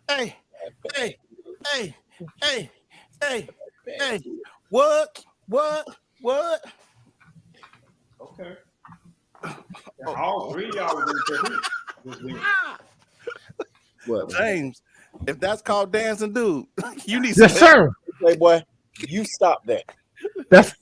hey, hey, hey, hey, hey, hey. What? What? What? Okay. Oh, All three of y'all was in the this week. What? James, if that's called dancing, dude, you need some Yes, help. sir. Playboy, you stop that. That's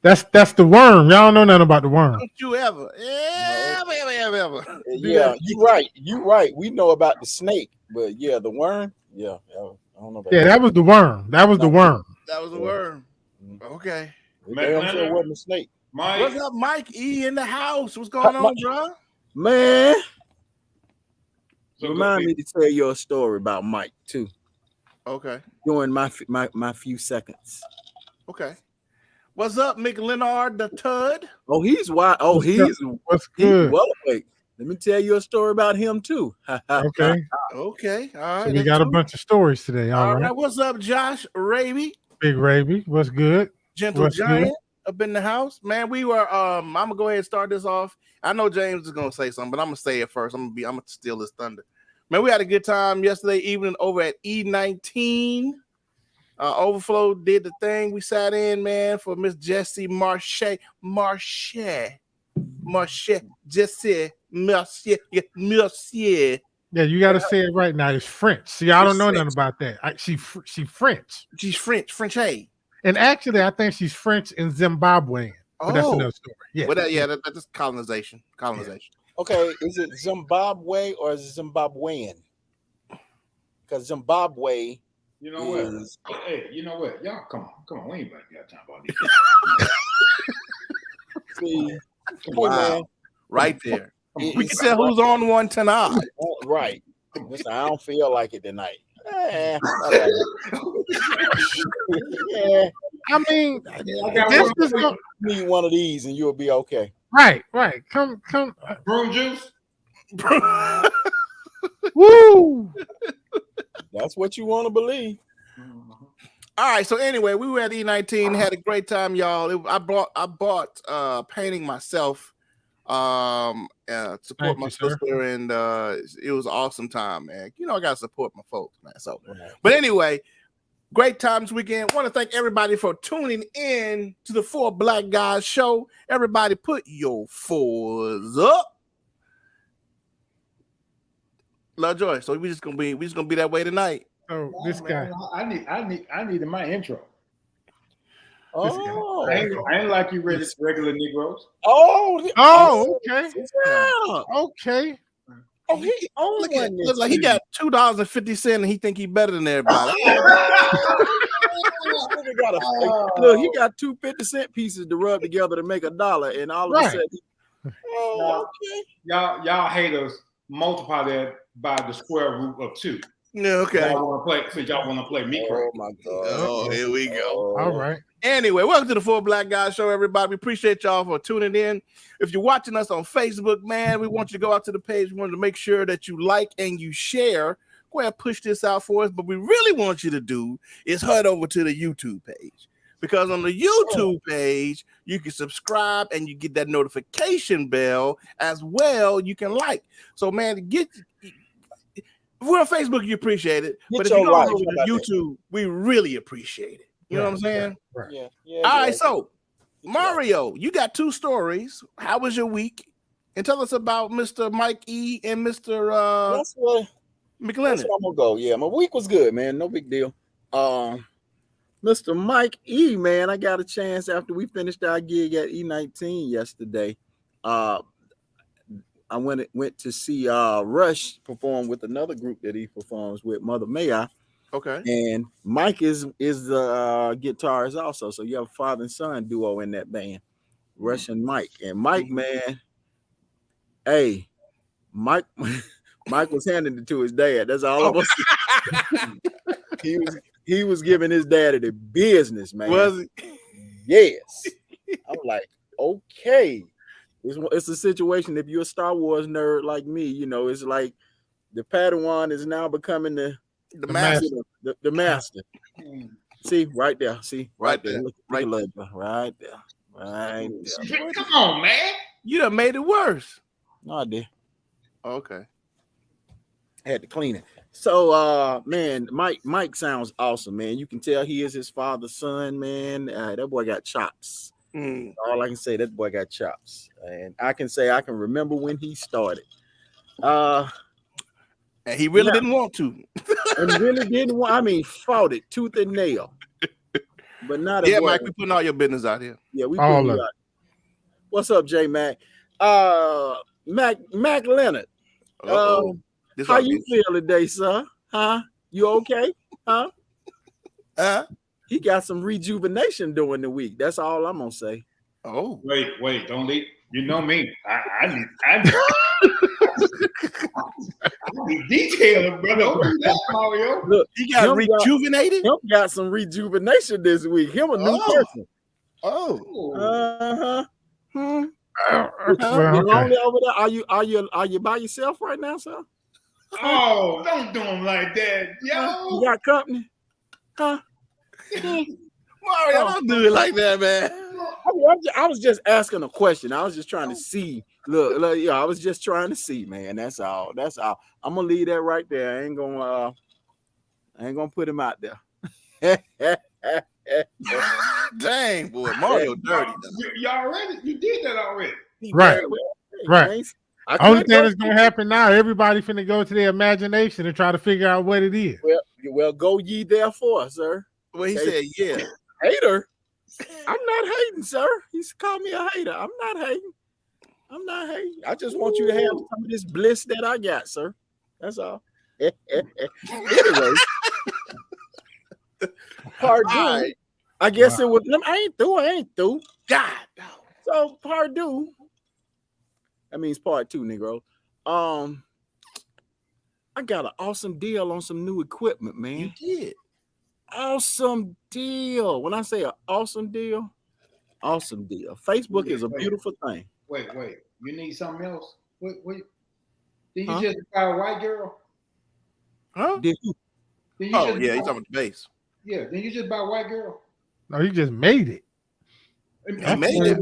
that's the worm. Y'all don't know nothing about the worm. Don't you ever, No. ever do Yeah, that. you right. You right. We know about the snake, but yeah, the worm. Yeah, I don't know about Yeah, that. that was the worm. That was the No, worm. That was a yeah. worm. Mm. Okay. It Mac damn sure Leonard, wasn't a snake. Mike. What's up, Mike E in the house? What's going on, bro? Man, So remind good. me to tell you a story about Mike too. Okay. During my few seconds. Okay. What's up, McLeonard the Tud? Oh, he's wild. Oh, What's he's good? well awake. Let me tell you a story about him too. Okay. Okay. All So right. we That's got a two. bunch of stories today. All All right. right. What's up, Josh Raby? Big Raby. What's good? Gentle What's good? Giant up in the house. Man, we were I'm gonna go ahead and start this off. I know James is gonna say something, but I'm gonna say it first. I'm gonna steal his thunder. Man, we had a good time yesterday evening over at E19. Overflow did the thing. We sat in, man, for Miss Jessie Marche, Jessie Mercier. Yeah, you got to say it right now. It's French. See, I don't know nothing about that. She French, She's French. Hey. and actually, I think she's French and Zimbabwean. But that's Oh, another story. Yeah. well, that's colonization. Okay, is it Zimbabwe or Zimbabwean? Because Zimbabwe You know what? is Hey, you know what? Y'all, come on. We ain't got time about this. see, Wow. man, Right there. it- We it's can tell who's on one tonight. right. Listen, I don't feel like it tonight. All right. Yeah, I mean, I got this one is more. need one of these and you'll be okay. right. Come. Broom juice. Woo! That's what you want to believe. All right. So anyway, we were at E19, had a great time, y'all. I bought painting myself. Support Thank my you, sir. sister, and it was an awesome time, man. You know, I gotta support my folks, man. So, Right. but anyway, great times weekend. Want to thank everybody for tuning in to the Four Black Guys show. Everybody, put your fours up. Lovejoy. So we just gonna be that way tonight. So this guy. I needed my intro. Oh, I ain't like you regular Negroes. Oh, okay. yeah. Okay. Oh, he owned Look at one. look like he got $2.50 and he think he better than everybody. Look, he got 2 50-cent pieces to rub together to make $1, and all of a Right. sudden, oh, okay. Y'all haters multiply that by the square root of 2. Yeah, okay. Y'all want to play me Oh crazy. my God. Oh, here we go. All right. Anyway, welcome to the Four Black Guys show, everybody. We appreciate y'all for tuning in. If you're watching us on Facebook, man, we want you to go out to the page. We want to make sure that you like and you share. Go ahead and push this out for us. But we really want you to do is head over to the YouTube page. Because on the YouTube page, you can subscribe and you get that notification bell as well. You can like. So, man, if we're on Facebook, you appreciate it. But if you go over to YouTube, we really appreciate it. You know what I'm saying? Right. Yeah. All right, so Mario, you got 2 stories. How was your week? And tell us about Mr. Mike E and Mr. That's what I'm gonna go. Yeah, my week was good, man. No big deal. Mr. Mike E, man, I got a chance after we finished our gig at E19 yesterday. I went to see Rush perform with another group that he performs with, Mother May I. Okay. And Mike is the guitarist also. So you have a father and son duo in that band, Rush and Mike. And Mike, man, hey, Mike was handing it to his dad. That's all of us. He was giving his daddy the business, man. Was it? Yes. I'm like, okay. It's a situation. If you're a Star Wars nerd like me, you know, it's like the Padawan is now becoming the master. The master. See, right there. See, right there. Right there. Come on, man. You done made it worse. No, I did. Okay. I had to clean it. So man, Mike sounds awesome, man. You can tell he is his father's son, man. That boy got chops. All I can say, that boy got chops. And I can say I can remember when he started. And he really didn't want to. And really didn't want, I mean, fought it tooth and nail. But not yeah, Mike, we putting all your business out here. Yeah, we putting you out. What's up, J Mac? Mac Leonard. How you feel today, sir? Huh? You okay? Huh? He got some rejuvenation during the week. That's all I'm gonna say. Oh, wait, don't leave. You know me. I need detail, brother. Mario. Look, he got rejuvenated. Him got some rejuvenation this week. Him a new person. You're only over there. Are you by yourself right now, sir? Oh, don't do him like that, yo. You got company? Huh? Mario, don't do it like that, man. I was just asking a question. I was just trying to see. Look, I was just trying to see, man. That's all. I'm gonna leave that right there. I ain't gonna put him out there. Dang, boy, Mario dirty. You did that already. Right. Only thing that's gonna happen now, everybody finna go to their imagination and try to figure out what it is. Well, go ye therefore, sir. Well, he said, yeah. Hater. I'm not hating, sir. He's called me a hater. I'm not hating. I just want you to have some of this bliss that I got, sir. That's all. Anyway. Pardue. I guess it was. I ain't through. God. So Pardue. That means part 2, Negro. I got an awesome deal on some new equipment, man. You did. Awesome deal. When I say an awesome deal. Facebook is a beautiful thing. Wait. You need something else? Wait. Did you just buy a white girl? Huh? Did you? He's talking about the base. Yeah. Then you just buy a white girl? No, he just made it. He made it.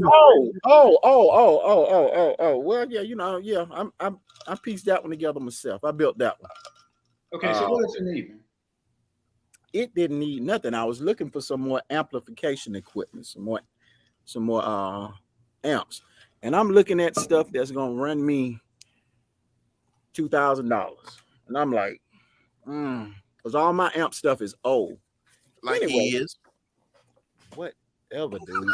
Oh. Well, yeah, I pieced that one together myself. I built that one. Okay, so what does it need, man? It didn't need nothing. I was looking for some more amplification equipment, some more amps. And I'm looking at stuff that's gonna run me $2,000. And I'm like, because all my amp stuff is old. Like anyway, he is. Whatever, dude.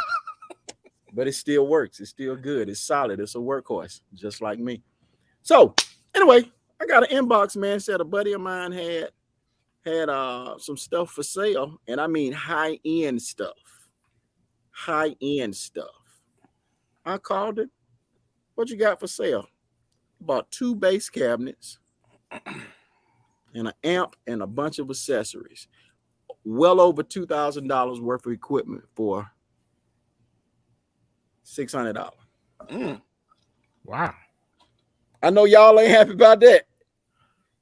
But it still works. It's still good. It's solid. It's a workhorse, just like me. So anyway, I got an inbox, man. Said a buddy of mine had some stuff for sale, and I mean high-end stuff. I called it. What you got for sale? Bought 2 bass cabinets and an amp and a bunch of accessories. Well over $2,000 worth of equipment for $600. Wow. I know y'all ain't happy about that.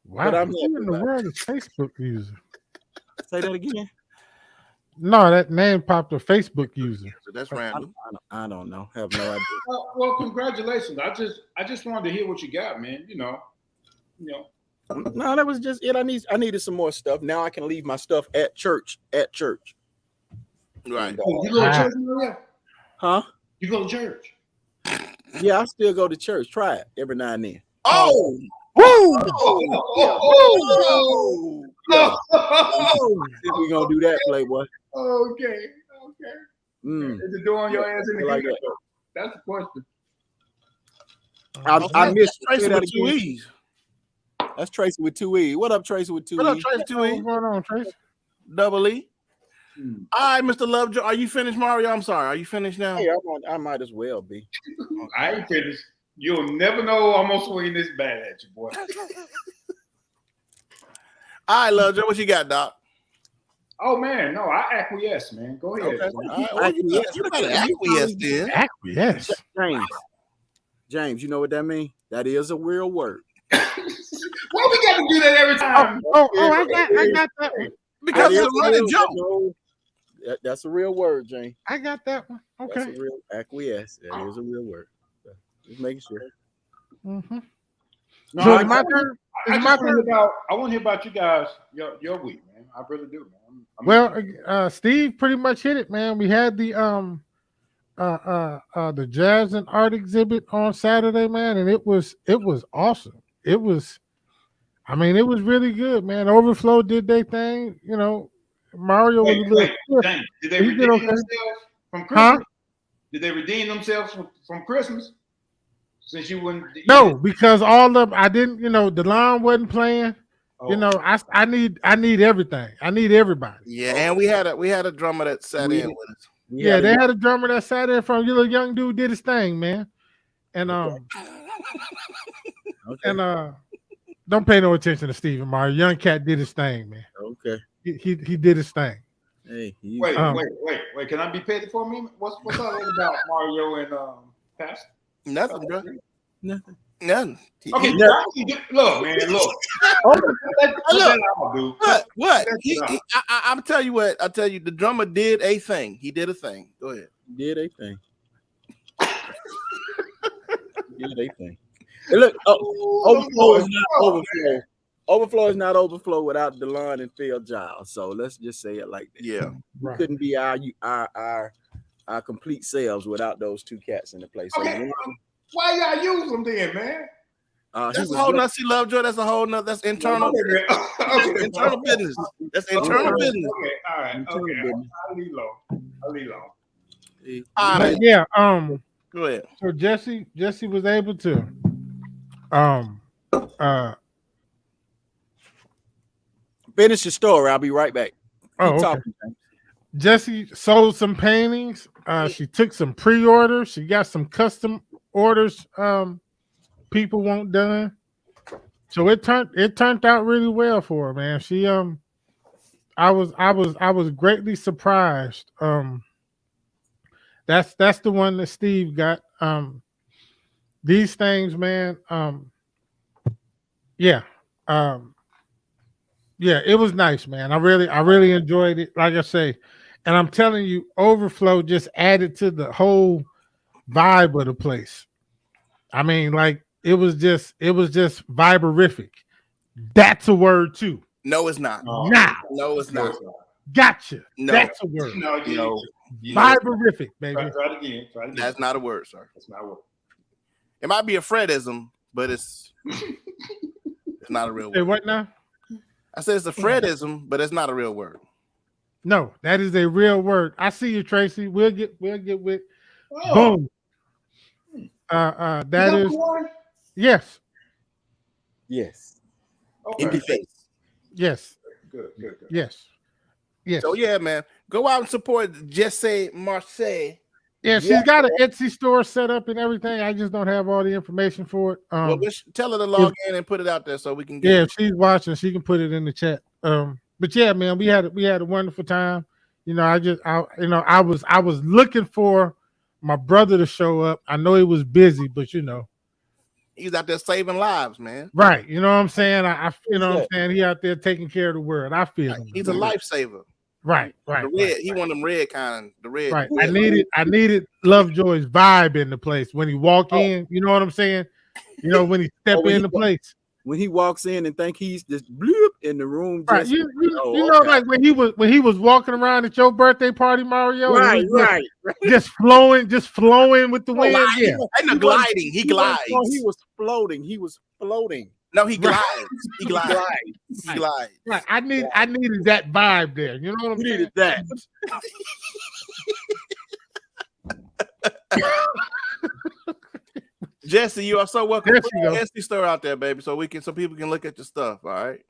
Wow. But who in the world is Facebook user? Say that again. No, that name popped a Facebook user. So that's random. I don't know. Have no idea. Well, congratulations. I just wanted to hear what you got, man. You know. No, that was just it. I needed some more stuff. Now I can leave my stuff at church. Right. Oh, you go to church, Maria? Huh? You go to church? Yeah, I still go to church. Try it every now and then. Oh. Woo! We're gonna do that, Playboy. Okay. Is it doing your ass in the like that? That's the question. I missed Tracy with 2 E's. That's Tracy with 2 E. What up, Tracy with 2 E? What up, Tracy 2 E? What's going on, Tracy? Double E. All right, Mr. Lovejoy. Are you finished, Mario? I'm sorry. Are you finished now? Hey, I might as well be. I ain't finished. You'll never know I'm gonna swing this bat at you, boy. All right, Lovejoy. What you got, Doc? Oh man, no, I acquiesce, man. Go ahead. Okay. You better acquiesce then. Acquiesce. James, you know what that means? That is a real word. Why we got to do that every time? I got that one. Because it's a running joke. That's a real word, James. I got that one. Okay. That's a real acquiesce. That is a real word. Just making sure. Mm-hmm. No, So my turn. I want to hear about you guys, your week, man. I really do, man. Well, Steve pretty much hit it, man. We had the Jazz and Art exhibit on Saturday, man, and it was awesome. It was really good, man. Overflow did their thing, you know. Mario was a little. Did they redeem themselves from Christmas? Huh? Did they redeem themselves from Christmas? Since you wouldn't. No, because all of I didn't. You know, DeLon wasn't playing. Oh. You know, I need everything. I need everybody. Yeah, and we had a drummer that sat in with us. Yeah, they had a drummer that sat in from you. Little young dude did his thing, man. And don't pay no attention to Stephen Mario. Young cat did his thing, man. Okay. He did his thing. Hey, wait. Can I be petty for a minute? What's all that about Mario and Pastor? Nothing, bro. Nothing. Okay, look, man, look. What? I'm tell you what. I'll tell you. The drummer did a thing. He did a thing. Go ahead. Did a thing. Did a thing. Hey, look, overflow is not overflow. Overflow is not overflow without DeLon and Phil Giles. So let's just say it like that. Yeah, we couldn't be our complete selves without those two cats in the place. So okay. Why y'all use them then, man? That's a whole nother. See, Lovejoy. That's a whole nother. That's internal. Okay. Internal business. That's internal business. Okay, all right. Okay, I'll leave low. All right. Yeah. Go ahead. So Jesse was able to finish the story. I'll be right back. Okay. Jesse sold some paintings. She took some pre-orders. She got some custom orders people want done. So it turned out really well for her, man. She I was greatly surprised. That's the one that Steve got. These things, man. Yeah, it was nice, man. I really enjoyed it. Like I say, and I'm telling you, Overflow just added to the whole vibe of the place. I mean, like it was just viberific. That's a word too. No, it's not. No, it's not. Gotcha. No. That's a word. No. Viberific, baby. Try it again. That's not a word, sir. That's not a word. It might be a Fredism, but it's not a real word. Say what now? I said it's a Fredism, but it's not a real word. No, that is a real word. I see you, Tracy. We'll get with boom. That is yes. Yes. Okay. In the face. Yes. Good. Yes. So yeah, man. Go out and support Jesse Marseille. Yeah, she's got an Etsy store set up and everything. I just don't have all the information for it. Well, tell her to log in and put it out there so we can get if she's watching, she can put it in the chat. But yeah, man, we had a wonderful time. You know, I was looking for my brother to show up. I know he was busy, but you know, he's out there saving lives, man. Right. You know what I'm saying? You know what I'm saying? He out there taking care of the world. I feel him. He's a lifesaver. Right. The red, he one of them red kind. The red. Right. I needed Lovejoy's vibe in the place when he walk in. You know what I'm saying? You know, when he step in the place. When he walks in and think he's just bloop in the room. Right. You know, like when he was walking around at your birthday party, Mario. Right. Just flowing with the wind. Yeah. And the gliding. He glides. He was floating. No, he glides. He glides. He glides. Right. I needed that vibe there. You know what I'm saying? Needed that. Jesse, you are so welcome. Put the Etsy store out there, baby, so people can look at your stuff. All right.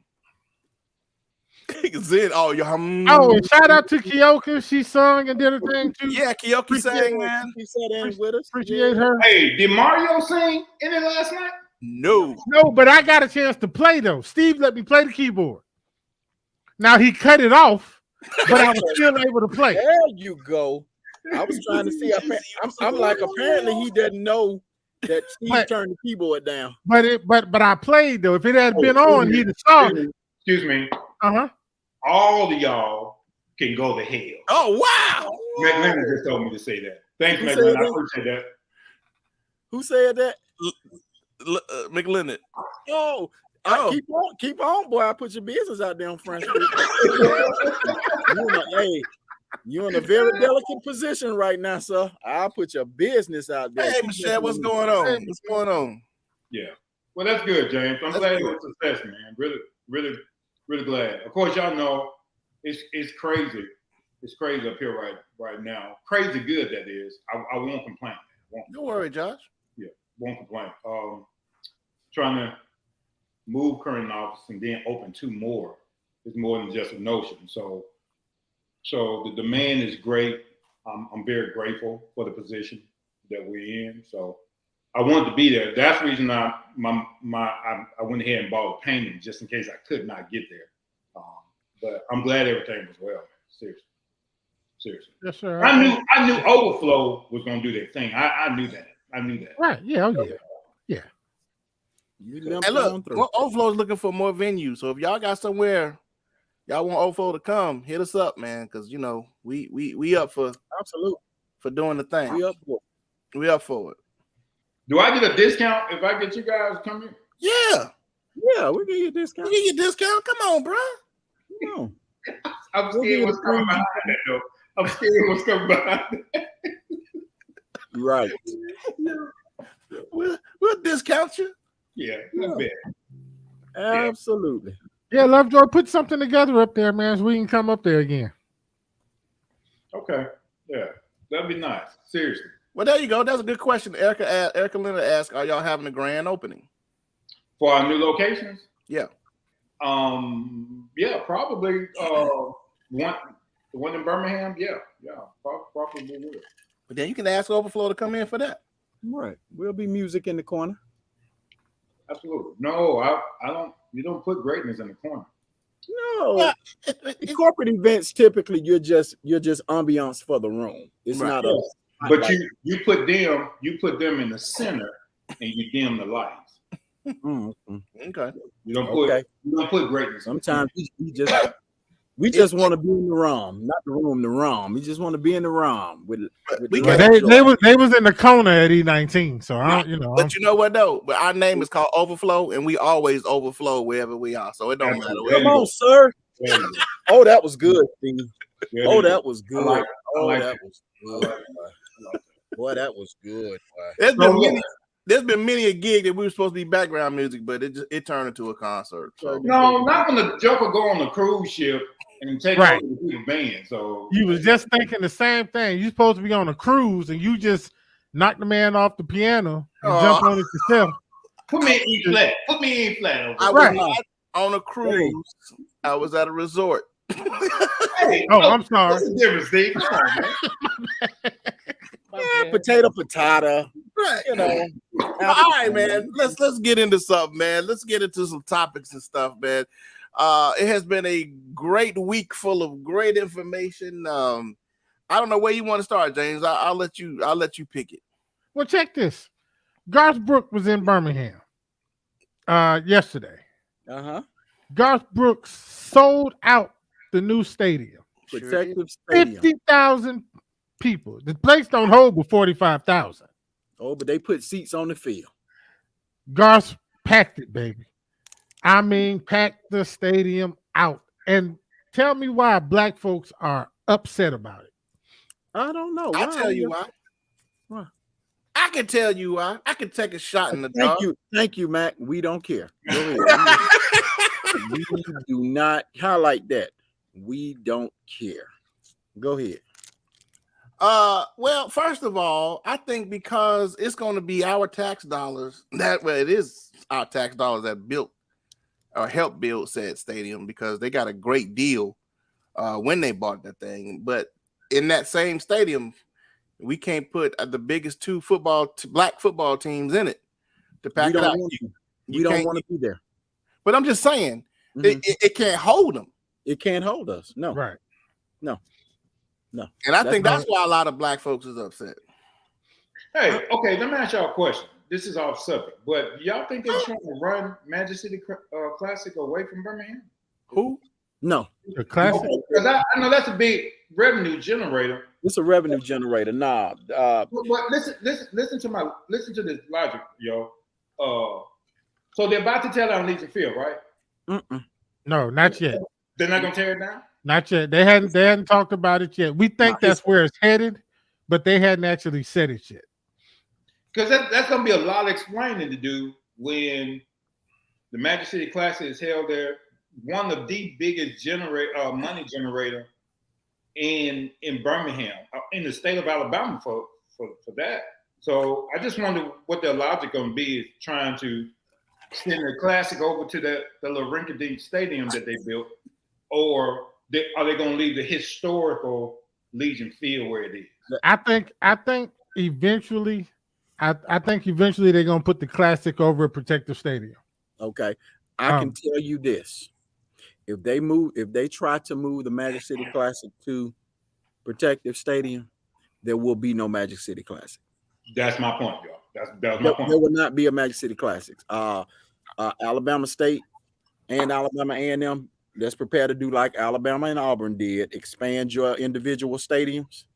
Zid, shout out to Kyoka. She sung and did her thing too. Yeah, Kyoka sang, man. She sat in with us. Appreciate her. Hey, did Mario sing any last night? No, but I got a chance to play though. Steve let me play the keyboard. Now he cut it off, but I was still able to play. There you go. I was trying to see. I'm like, apparently he doesn't know that Steve turned the keyboard down. But I played though. If it had been on, he'd have saw it. Excuse me. All of y'all can go to hell. Oh wow! McLennan just told me to say that. Thanks, McLennan. I appreciate that. Who said that? McLennan. Oh, Keep on, boy. I put your business out there on Front Street. You're in a very delicate position right now, sir. I'll put your business out there. Hey, Michelle, what's going on? What's going on? Yeah. Well, that's good, James. I'm glad it was a success, man. Really, really, really glad. Of course, y'all know it's crazy. It's crazy up here right now. Crazy good, that is. I won't complain. Don't worry, Josh. Yeah, won't complain. Trying to move current office and then open 2 more is more than just a notion. So the demand is great. I'm very grateful for the position that we're in. So I wanted to be there. That's the reason I went ahead and bought a painting just in case I could not get there. But I'm glad everything was well. Seriously. Yes, sir. I knew Overflow was gonna do their thing. I knew that. Right. Yeah. Oh, yeah. And look, Overflow is looking for more venues. So if y'all got somewhere y'all want Overflow to come, hit us up, man. Because we up for doing the thing. We up for it. Do I get a discount if I get you guys come in? Yeah, we get you a discount. We get you a discount. Come on, bro. No. I'm scared what's coming behind that, though. I'm scared what's coming behind that. Right. We'll discount you. Yeah, not bad. Absolutely. Yeah, Lovejoy, put something together up there, man, so we can come up there again. Okay. Yeah, that'd be nice. Seriously. Well, there you go. That's a good question. Erica Leonard asked, "Are y'all having a grand opening for our new locations?" Yeah. Yeah, probably. The one in Birmingham. Yeah, probably would. But then you can ask Overflow to come in for that. Right. We'll be music in the corner. Absolutely. No, I don't. You don't put greatness in the corner. No. In corporate events, typically you're just ambiance for the room. It's not us. But you put them in the center and you dim the lights. Mm-hmm. Okay. You don't put greatness. Sometimes we just want to be in the room, not the room, the room. We just want to be in the room they was in the corner at E19, so But you know what though? But our name is called Overflow, and we always overflow wherever we are, so it don't matter. Come on, sir. Oh, that was good, Steve. Oh, that was good. That was good. Boy, that was good. There's been many a gig that we were supposed to be background music, but it turned into a concert. So. No, not when the Joker go on the cruise ship and take over the band. So you was just thinking the same thing. You supposed to be on a cruise and you just knock the man off the piano and jump on it yourself. Put me in E flat. Put me in E flat. I was not on a cruise. I was at a resort. I'm sorry. What's the difference, Steve? Come on, man. Potato. Right. All right, man. Let's get into something, man. Let's get into some topics and stuff, man. It has been a great week full of great information. I don't know where you want to start, James. I'll let you pick it. Well, check this. Garth Brooks was in Birmingham yesterday. Garth Brooks sold out the new stadium. Protective Stadium. 50,000 people. The place don't hold but 45,000. Oh, but they put seats on the field. Garth packed it, baby. I mean, packed the stadium out. And tell me why black folks are upset about it. I don't know. I'll tell you why. I can tell you why. I can take a shot in the dark. Thank you, Mac. We don't care. Go ahead. We do not highlight that. We don't care. Go ahead. Well, first of all, I think because it's going to be our tax dollars it is our tax dollars that built or helped build said stadium, because they got a great deal when they bought that thing. But in that same stadium, we can't put the biggest two black football teams in it to pack it out. We don't want to be there. But I'm just saying, it can't hold them. It can't hold us. No. Right. No. And I think that's why a lot of black folks is upset. Hey, okay, let me ask y'all a question. This is off subject, but y'all think they're trying to run Magic City Classic away from Birmingham? Who? No. The Classic? Because I know that's a big revenue generator. It's a revenue generator. Nah. But listen to this logic, yo. So they're about to tear down Legion Field, right? No, not yet. They're not gonna tear it down? Not yet. They hadn't talked about it yet. We think that's where it's headed, but they hadn't actually said it yet. Because that's gonna be a lot of explaining to do when the Magic City Classic is held there. One of the biggest money generator in Birmingham, in the state of Alabama for that. So I just wonder what their logic gonna be is trying to send the Classic over to the little rinky-dink stadium that they built, or are they gonna leave the historical Legion Field where it is? I think eventually they're gonna put the Classic over at Protective Stadium. Okay, I can tell you this: if they try to move the Magic City Classic to Protective Stadium, there will be no Magic City Classic. That's my point, y'all. That's my point. There will not be a Magic City Classics. Alabama State and Alabama A&M, let's prepare to do like Alabama and Auburn did: expand your individual stadiums.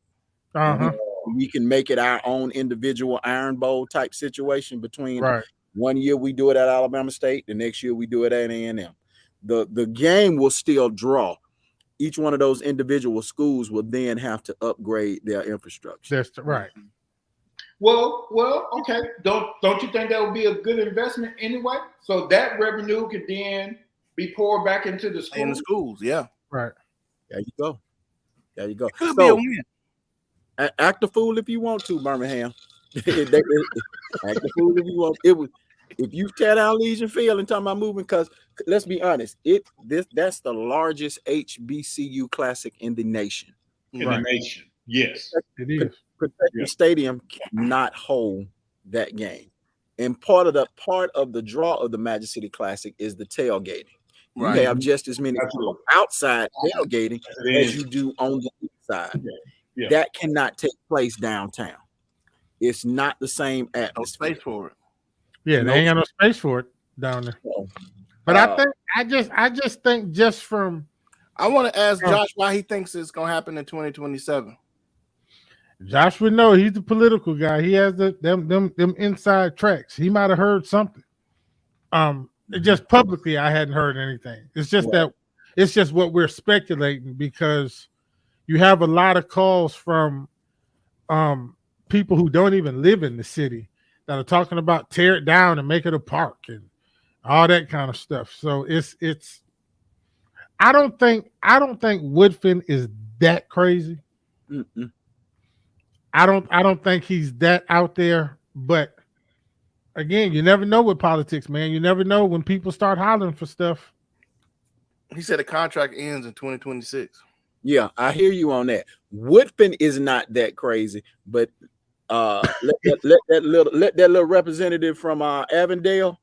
We can make it our own individual Iron Bowl type situation between. Right. 1 year we do it at Alabama State, the next year we do it at A&M. The game will still draw. Each one of those individual schools will then have to upgrade their infrastructure. That's right. Well, okay. Don't you think that would be a good investment anyway? So that revenue could then be poured back into the schools. In the schools, yeah. Right. There you go. It could be a win. Act a fool if you want to, Birmingham. Act a fool if you want. If you tear down Legion Field and talking about moving, because let's be honest, that's the largest HBCU Classic in the nation. In the nation, yes, it is. Protective Stadium cannot hold that game, and part of the draw of the Magic City Classic is the tailgating. Right. You have just as many people outside tailgating as you do on the inside. Yeah. That cannot take place downtown. It's not the same atmosphere. No space for it. Yeah, they ain't got no space for it down there. But I just think just from I want to ask Josh why he thinks it's gonna happen in 2027. Josh would know. He's the political guy. He has them inside tracks. He might have heard something. Just publicly, I hadn't heard anything. It's just it's just what we're speculating, because you have a lot of calls from people who don't even live in the city that are talking about tear it down and make it a park and all that kind of stuff. So it's I don't think Woodfin is that crazy. Mm-mm. I don't think he's that out there, but again, you never know with politics, man. You never know when people start hollering for stuff. He said the contract ends in 2026. Yeah, I hear you on that. Woodfin is not that crazy, but let that little representative from Avondale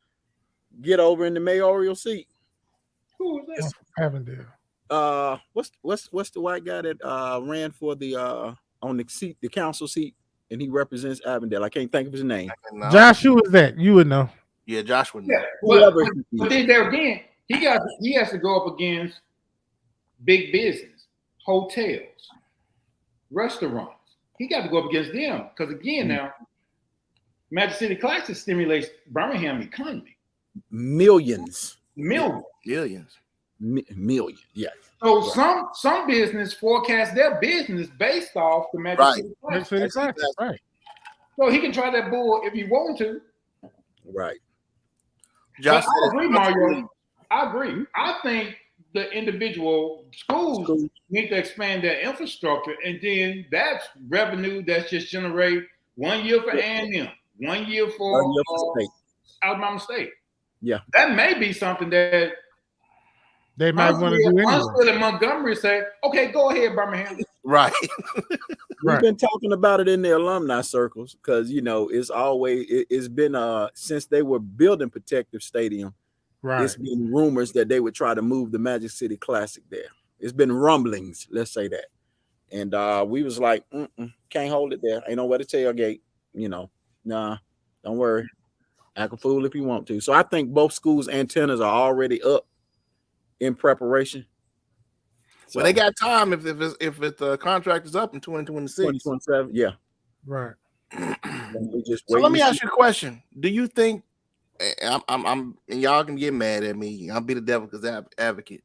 get over in the mayoral seat. Who is that? Avondale. What's the white guy that ran for the on the seat, the council seat, and he represents Avondale? I can't think of his name. Josh, who is that? You would know. Yeah, Josh would know. Yeah, but then there again, he has to go up against big business, hotels, restaurants. He got to go up against them because again, now Magic City Classic stimulates Birmingham economy. Millions. Millions. Million. Yes. So some business forecast their business based off the Magic City Classic. Right. So he can try that bull if he wants to. Right. Josh, I agree, Mario. I agree. I think the individual schools need to expand their infrastructure, and then that's revenue that's just generate 1 year for A&M, 1 year for Alabama State. Yeah, that may be something that they might want to do anyway. Huntsville and Montgomery say, "Okay, go ahead, Birmingham." Right. We've been talking about it in the alumni circles because it's been since they were building Protective Stadium. Right. It's been rumors that they would try to move the Magic City Classic there. It's been rumblings, let's say that. And we was like, can't hold it there. Ain't nowhere to tailgate. Nah, don't worry. Act a fool if you want to. So I think both schools' antennas are already up in preparation. So they got time if the contract is up in 2026. 2027, yeah. Right. So let me ask you a question. Do you think and y'all can get mad at me. I'll be the devil's advocate.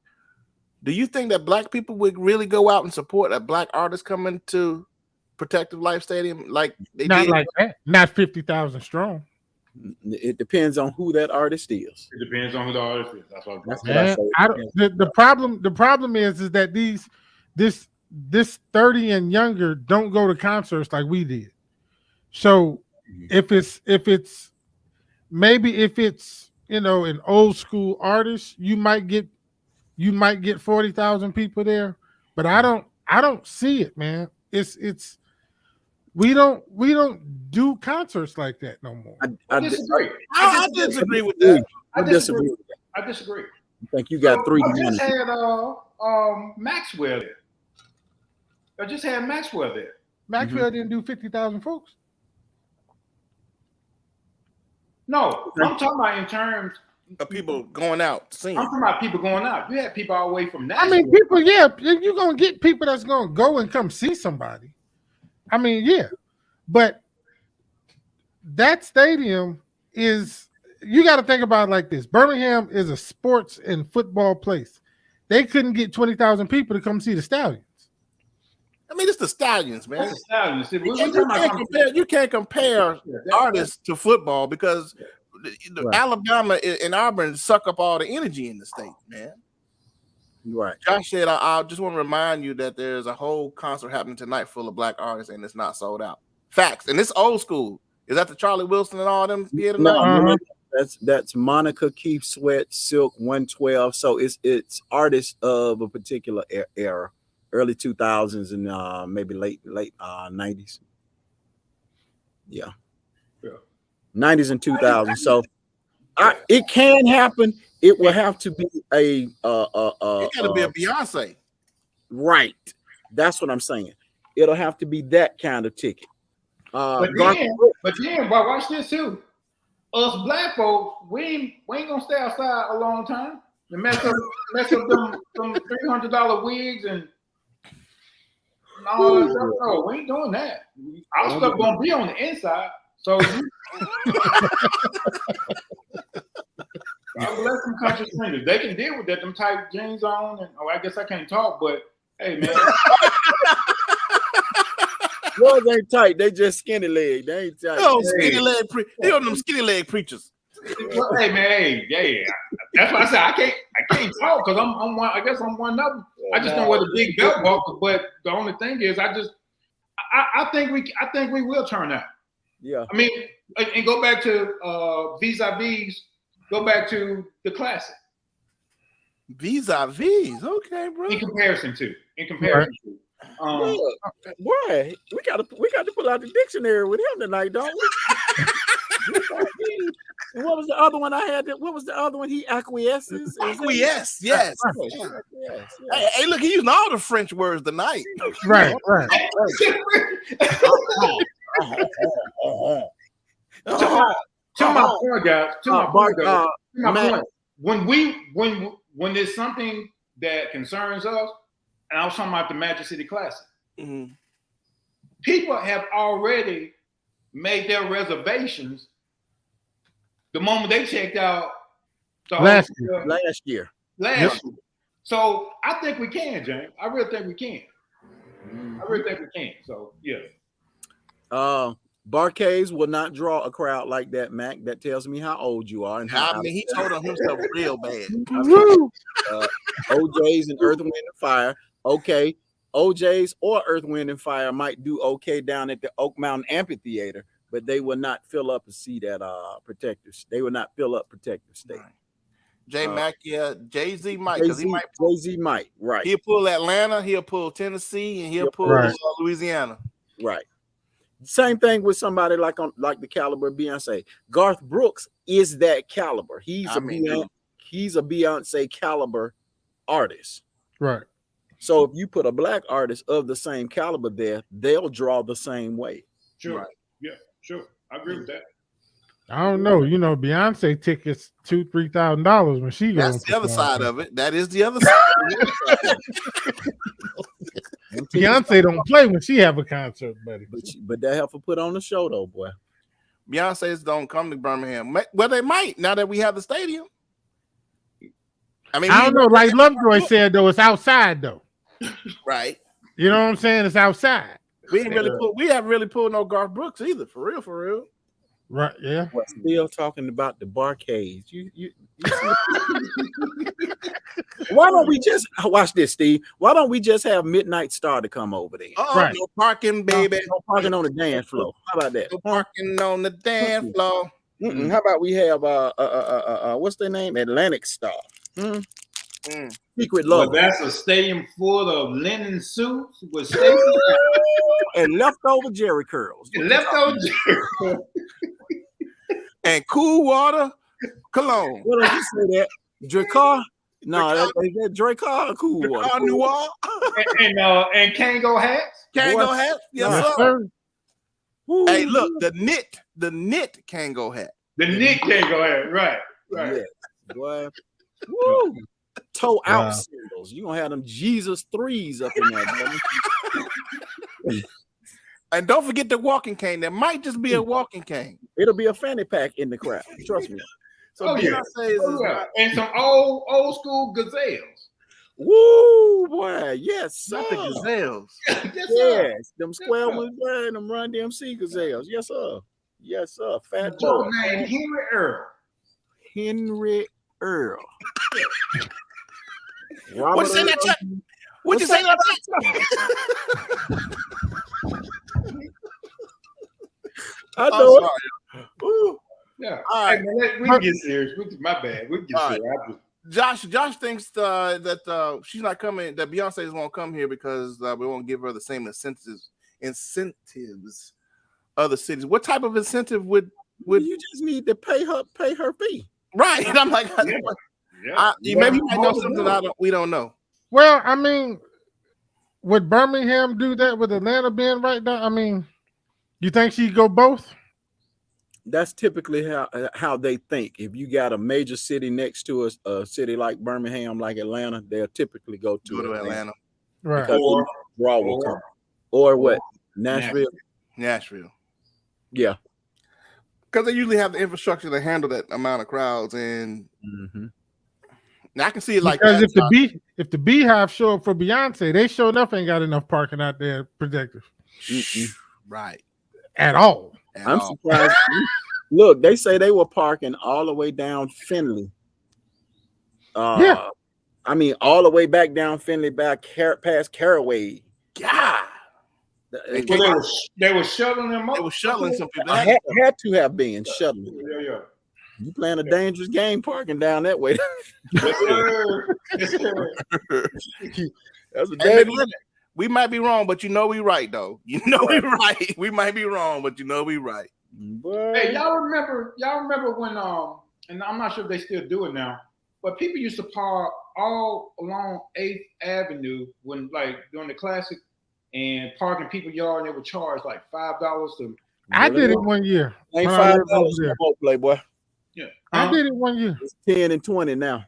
Do you think that black people would really go out and support a black artist coming to Protective Life Stadium like they Not did? like that. Not 50,000 strong. It depends on who that artist is. It depends on who the artist is. That's what That's Man, the problem is that this 30 and younger don't go to concerts like we did. So if it's an old school artist, you might get 40,000 people there, but I don't see it, man. We don't do concerts like that no more. I disagree. I disagree with that. I disagree. I disagree. I think you got three. I just had Maxwell there. I just had Maxwell there. Maxwell didn't do 50,000 folks. No, I'm talking about in terms of people going out to sing. I'm talking about people going out. You had people all the way from Nashville. I mean, people, yeah, you're gonna get people that's gonna go and come see somebody. I mean, yeah, but that stadium is, you got to think about it like this. Birmingham is a sports and football place. They couldn't get 20,000 people to come see the Stallions. I mean, it's the Stallions, man. That's the Stallions. You can't compare artists to football because Alabama and Auburn suck up all the energy in the state, man. Right. Josh said, I just want to remind you that there's a whole concert happening tonight full of black artists and it's not sold out. Facts. And it's old school. Is that the Charlie Wilson and all them theater? No, that's Monica, Keith Sweat, Silk, 112. So it's artists of a particular era, early 2000s and maybe late 90s. Yeah. 90s and 2000s. So it can happen. It will have to be it gotta be a Beyonce. Right. That's what I'm saying. It'll have to be that kind of ticket. But then, watch this too. Us black folks, we ain't gonna stay outside a long time. And mess up them $300 wigs and all that stuff. No, we ain't doing that. Our stuff gonna be on the inside. So I bless them country singers. They can deal with that. Them tight jeans on, and I guess I can't talk, but hey, man. Yours ain't tight. They just skinny leg. They ain't tight. Oh, skinny leg. They on them skinny leg preachers. Hey, man. Yeah. That's why I said I can't talk because I'm one. I guess I'm one of them. I just don't wear the big belt buckle. But the only thing is, I think we will turn out. Yeah. I mean, and go back to vis-a-vis. Go back to the classic. Vis-a-vis, okay, bro. In comparison to. Boy, we got to pull out the dictionary with him tonight, don't we? And what was the other one I had? What was the other one? He acquiesces. Acquiesce, yes. Hey, look, he using all the French words tonight. Right. To my point, guys. To my point. When there's something that concerns us, and I was talking about the Magic City Classic, people have already made their reservations the moment they checked out last year. So I think we can, James. I really think we can. So yeah. Barcades will not draw a crowd like that, Mac. That tells me how old you are. And I mean, he told on himself real bad. OJ's and Earth, Wind, and Fire. Okay. OJ's or Earth, Wind, and Fire might do okay down at the Oak Mountain Amphitheater, but they will not fill up a seat at Protectors. They will not fill up Protector State. Right. Jay-Z might. Jay-Z might. Right. He'll pull Atlanta, he'll pull Tennessee, and he'll pull Louisiana. Right. Same thing with somebody like the caliber of Beyonce. Garth Brooks is that caliber. He's a Beyonce caliber artist. Right. So if you put a black artist of the same caliber there, they'll draw the same way. Sure. Right. Yeah, sure. I agree with that. I don't know. You know, Beyonce tickets $2,000-$3,000 when she goes. That's the other side of it. That is the other side. Beyonce don't play when she have a concert, buddy. But that help her put on the show, though, boy. Beyonce's don't come to Birmingham. Well, they might now that we have the stadium. I mean, I don't know. Like Lovejoy said, though, it's outside, though. right. You know what I'm saying? It's outside. We haven't really pulled no Garth Brooks either. For real. Right? Yeah. We're still talking about the barcades. You Why don't we just watch this, Steve? Why don't we just have Midnight Star to come over there? Right. No parking, baby. No parking on the dance floor. How about that? No parking on the dance floor. How about we have what's their name? Atlantic Star. Secret Love. Well, that's a stadium full of linen suits with stadium and leftover Jerry curls. leftover. And cool water cologne. What did you say that? Dracar? No, is that Dracar or cool water? Dracar Noir. and Kango hats. Kango hat. Yes, sir. Hey, look, the knit Kango hat. The Nick Kango hat. Right. Yes, boy. Woo. Toe out sandals. You gonna have them Jesus 3s up in there. And don't forget the walking cane. There might just be a walking cane. It'll be a fanny pack in the crowd. Trust me. So Beyonce is and some old school gazelles. Woo, boy. Yes, not sir. the gazelles. Yes, them square ones, boy, them Run DMC gazelles. Yes, sir. Yes, sir. Fat boy. Man, Henry Earl. Henry Earl. What'd you say that? What'd you say that? I know. Ooh. Yeah. All right. Hey, man, we can get serious. My bad. We can get serious. Josh thinks that she's not coming. That Beyonce won't come here because we won't give her the same incentives other cities. What type of incentive would you just need to pay her fee? Right. And I'm like, maybe you might know something we don't know. Well, I mean, would Birmingham do that with Atlanta being right now? I mean, you think she'd go both? That's typically how they think. If you got a major city next to a city like Birmingham, like Atlanta, they'll typically go to Atlanta. Right. Or draw will come. Or what? Nashville. Yeah. Because they usually have the infrastructure to handle that amount of crowds, and now I can see it like because that. if the Beehive show up for Beyonce, they sure enough ain't got enough parking out there protective. Right. At all. I'm surprised. Look, they say they were parking all the way down Finley. I mean, all the way back down Finley, back past Caraway. God. They were shuttling them up. They were shuttling some people. Had to have been shuttling. Yeah. You playing a dangerous game parking down that way. Yes, sir. That's a dangerous. We might be wrong, but you know we right though. You know we right. We might be wrong, but you know we right. Hey, y'all remember when and I'm not sure if they still do it now, but people used to park all along 8th Avenue when during the classic and park in people's yard, and they would charge like $5 to. I did it one year. Ain't $5 Playboy. Yeah, I did it one year. It's 10 and 20 now.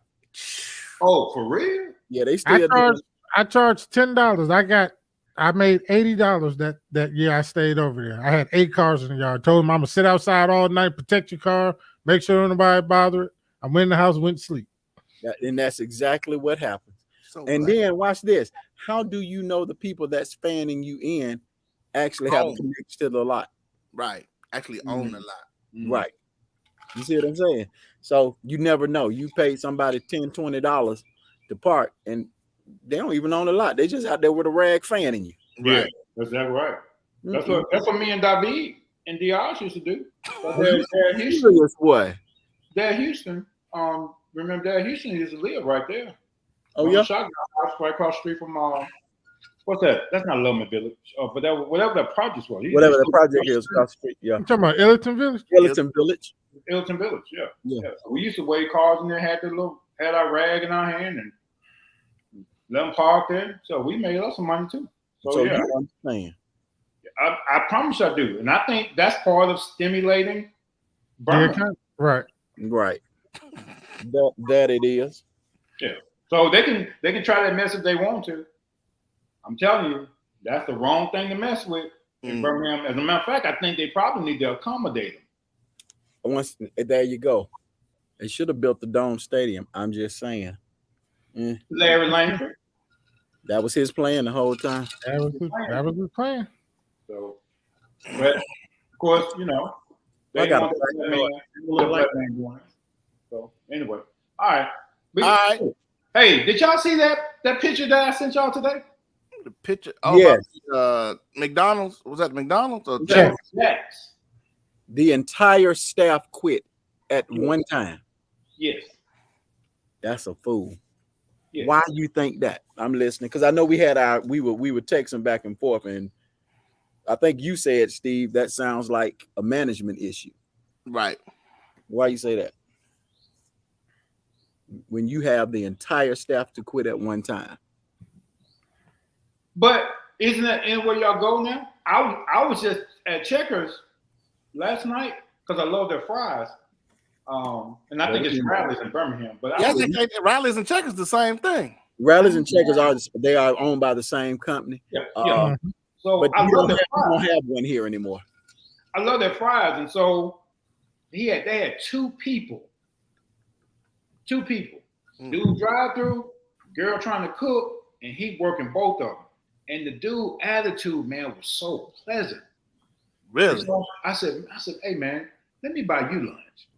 Oh, for real? Yeah, they still. I charged $10. I made $80 that year I stayed over there. I had 8 cars in the yard. Told them I'm gonna sit outside all night, protect your car, make sure nobody bother it. I went in the house, went to sleep. And that's exactly what happened. Then watch this. How do you know the people that's fanning you in actually have a connection to the lot? Right. Actually own the lot. Right. You see what I'm saying? So you never know. You pay somebody $10, $20 to park, and they don't even own the lot. They just out there with a rag fanning you. Yeah, that's that right. That's what me and David and Diaz used to do. Dad Houston. What? Dad Houston. Remember Dad Houston used to live right there. Oh yeah. Shotgun house right across the street from what's that? That's not Loma Village. But that whatever that project was. Whatever the project is across the street. Yeah. You talking about Ellington Village? Ellington Village. Ellington Village. Yeah. So we used to wait cars in there, had our rag in our hand and let them park there. So we made us some money too. So yeah. You understand. I promise I do. And I think that's part of stimulating Birmingham. Right. That it is. Yeah. So they can try that mess if they want to. I'm telling you, that's the wrong thing to mess with in Birmingham. As a matter of fact, I think they probably need to accommodate them. once there you go. They should have built the Dome Stadium. I'm just saying. Larry Langford. That was his plan the whole time. That was his plan. So, but of course, you know, they I got want that man going. So anyway, all right. All right. Hey, did y'all see that picture that I sent y'all today? The picture. Oh, Yes. McDonald's. Was that McDonald's? Or Yes. The entire staff quit at one time. Yes. That's a fool. Yes. Why you think that? I'm listening because I know we were texting back and forth, and I think you said, Steve, that sounds like a management issue. right. Why you say that? When you have the entire staff to quit at one time. But isn't that anywhere y'all go now? I was just at Checkers last night because I love their fries. And I think it's Rally's in Birmingham. But Yeah, I think Rally's and Checkers the same thing. Rallies and Checkers are owned by the same company. Yeah. So But I you love don't their fries. have one here anymore. I love their fries, and so they had two people. Dude drive through, girl trying to cook, and he working both of them. And the dude attitude, man, was so pleasant. Really? So I said, hey man, let me buy you lunch.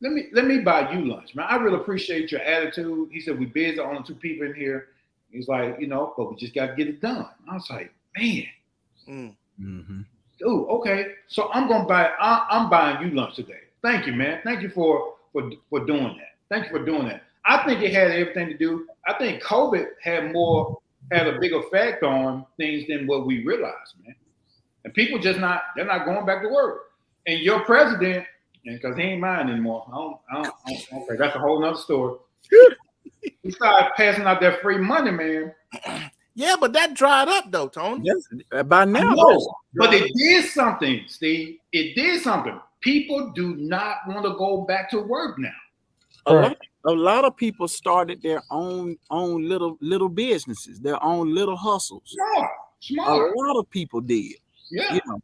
Let me buy you lunch, man. I really appreciate your attitude. He said, we busy, only two people in here. He's like, you know, but we just got to get it done. I was like, man, Mm-hmm. dude, okay. So I'm buying you lunch today. Thank you, man. Thank you for doing that. Thank you for doing that. I think it had everything to do. I think COVID had a big effect on things than what we realized, man. And people they're not going back to work. And your president, and because he ain't mine anymore, okay, that's a whole nother story. He started passing out that free money, man. Yeah, but that dried up though, Tony. Yes, by now. But it did something, Steve. It did something. People do not want to go back to work now. A lot of people started their own little businesses, their own little hustles. Smart. A lot of people did. Yeah. You know,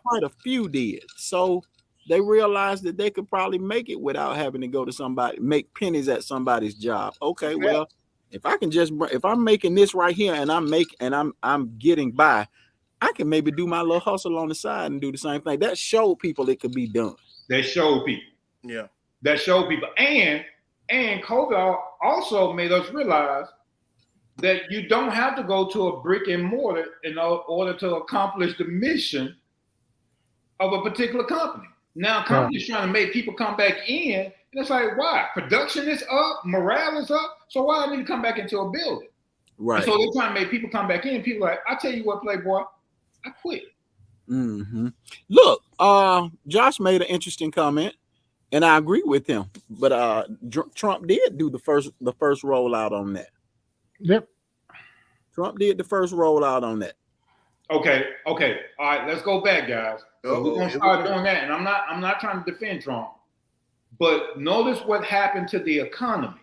quite a few did. So they realized that they could probably make it without having to go to make pennies at somebody's job. Okay, well, if I'm making this right here and I'm getting by, I can maybe do my little hustle on the side and do the same thing. That showed people it could be done. They showed people. Yeah. That showed people. And COVID also made us realize that you don't have to go to a brick and mortar in order to accomplish the mission of a particular company. Now, companies trying to make people come back in, and it's like, why? Production is up, morale is up, so why do I need to come back into a building? Right. And so they're trying to make people come back in. People are like, I tell you what, Playboy, I quit. Mm-hmm. Look, Josh made an interesting comment, and I agree with him. But Trump did do the first rollout on that. Yep. Trump did the first rollout on that. Okay. All right, let's go back, guys. So we're gonna start doing that. And I'm not trying to defend Trump, but notice what happened to the economy.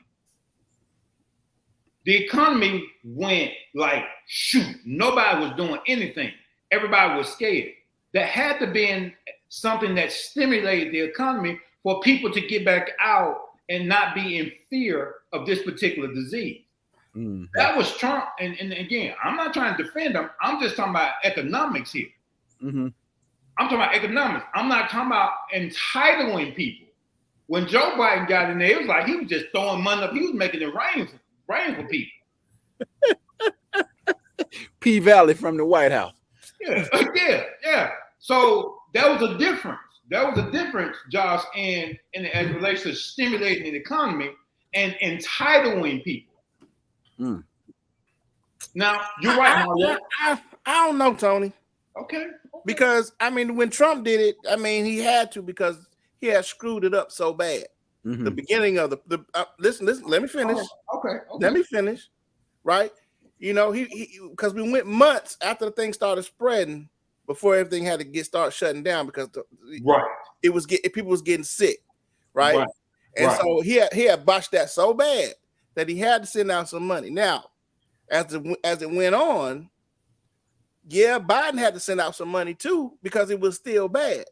The economy went like shoot. Nobody was doing anything. Everybody was scared. That had to be something that stimulated the economy for people to get back out and not be in fear of this particular disease. Mm-hmm. That was Trump. And again, I'm not trying to defend him. I'm just talking about economics here. Mm-hmm. I'm talking about economics. I'm not talking about entitling people. When Joe Biden got in there, it was like he was just throwing money up. He was making it rain for people. P Valley from the White House. Yeah. So that was a difference. Josh, as it relates to stimulating the economy and entitling people. Mm. Now, you're right, Mario. I don't know, Tony. Okay. Because, I mean, when Trump did it, I mean, he had to because he had screwed it up so bad. Mm-hmm. The beginning of the listen, let me finish. Okay. Let me finish, right? You know, he because we went months after the thing started spreading before everything had to start shutting down because people was getting sick, right? And so he had botched that so bad that he had to send out some money. Now, as it went on, Biden had to send out some money too because it was still bad.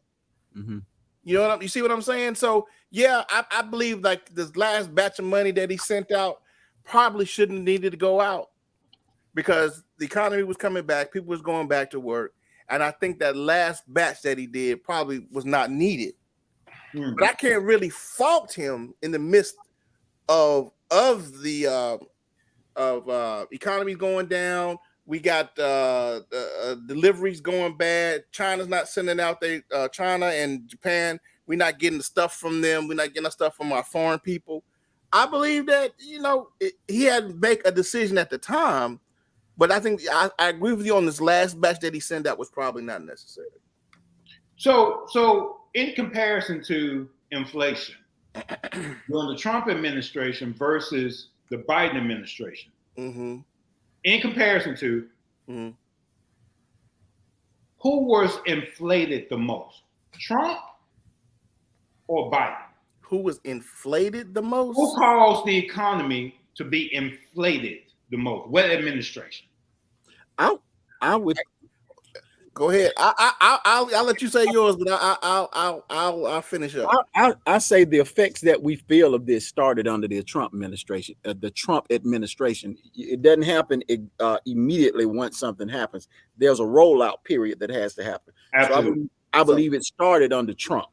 Mm-hmm. You know you see what I'm saying? So yeah, I believe like this last batch of money that he sent out probably shouldn't needed to go out because the economy was coming back, people was going back to work, and I think that last batch that he did probably was not needed. But I can't really fault him in the midst of the economy going down. We got deliveries going bad. China's not sending out China and Japan. We're not getting the stuff from them. We're not getting the stuff from our foreign people. I believe that, he had to make a decision at the time, but I think I agree with you on this last batch that he sent out was probably not necessary. So in comparison to inflation during the Trump administration versus the Biden administration, mm-hmm. in comparison to who was inflated the most, Trump or Biden? Who was inflated the most? Who caused the economy to be inflated the most? What administration? I would go ahead. I'll let you say yours, but I'll finish up. I say the effects that we feel of this started under the Trump administration. The Trump administration. It doesn't happen immediately once something happens. There's a rollout period that has to happen. Absolutely. So I believe it started under Trump,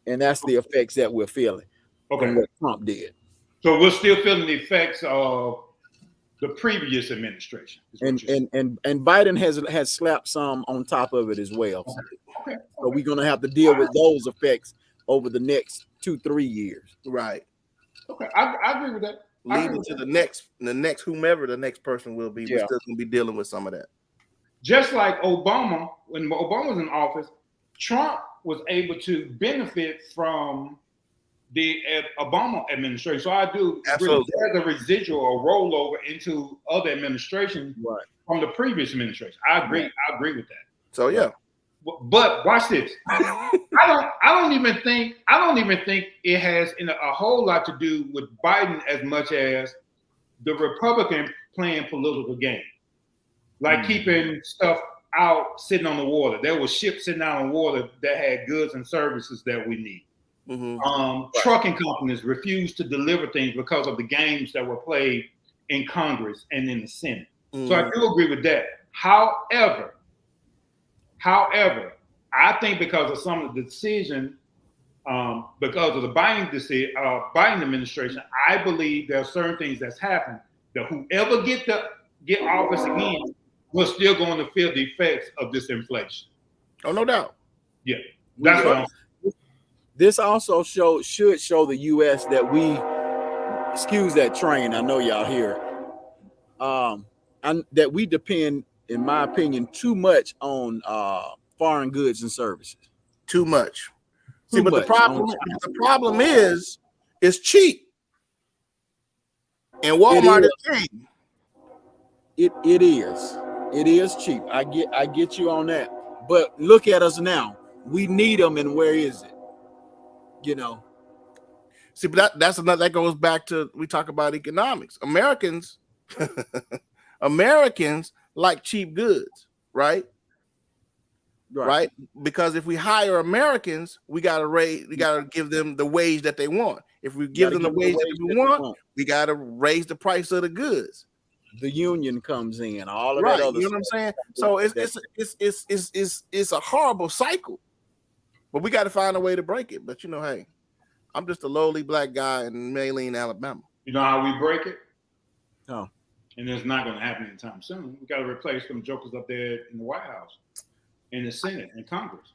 and that's the effects that we're feeling. Okay. From what Trump did. So we're still feeling the effects of the previous administration. And Biden has slapped some on top of it as well. Okay. So we're gonna have to deal with those effects over the next 2-3 years. Right. Okay. I agree with that. Leave it to the next whomever the next person will be. Yeah. We're still gonna be dealing with some of that. Just like Obama, when Obama was in office, Trump was able to benefit from the Obama administration. So I do agree there's a residual or rollover into other administrations from the previous administration. I agree. Right. I agree with that. So yeah. But watch this. I don't even think it has a whole lot to do with Biden as much as the Republican playing political game. Like keeping stuff out sitting on the water. There were ships sitting out on water that had goods and services that we need. Mm-hmm. Trucking companies refused to deliver things because of the games that were played in Congress and in the Senate. Mm-hmm. So I do agree with that. However, I think because of some of the decision, because of the Biden administration, I believe there are certain things that's happened that whoever get office again, we're still going to feel the effects of this inflation. Oh, no doubt. Yeah, that's what I'm saying. This also should show the U.S. that we, excuse that train, I know y'all hear it, that we depend, in my opinion, too much on foreign goods and services. Too much. See, but the problem is it's cheap. And Walmart is cheap. It is. It is cheap. I get you on that. But look at us now. We need them, and where is it? See, but that goes back to, we talk about economics. Americans like cheap goods, right? Right? Because if we hire Americans, we gotta give them the wage that they want. If we give them the wage that we want, we gotta raise the price of the goods. The union comes in, all of that other you know what I'm saying? So it's a horrible cycle. But we got to find a way to break it. But hey, I'm just a lowly black guy in Maylene, Alabama. You know how we break it? Oh. And it's not going to happen anytime soon. We got to replace them jokers up there in the White House, in the Senate, and Congress.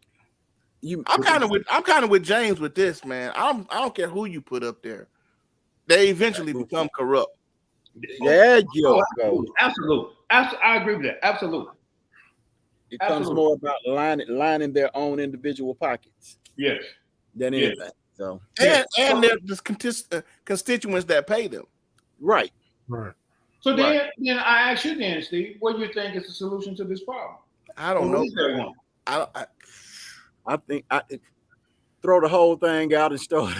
I'm kind of with James with this, man. I don't care who you put up there. They eventually become corrupt. There you go. Absolutely. I agree with that. Absolutely. It comes more about lining their own individual pockets. Yes. Than anything. So and they're just constituents that pay them. Right. So then I ask you then, Steve, what do you think is the solution to this problem? I don't know. I think throw the whole thing out and start.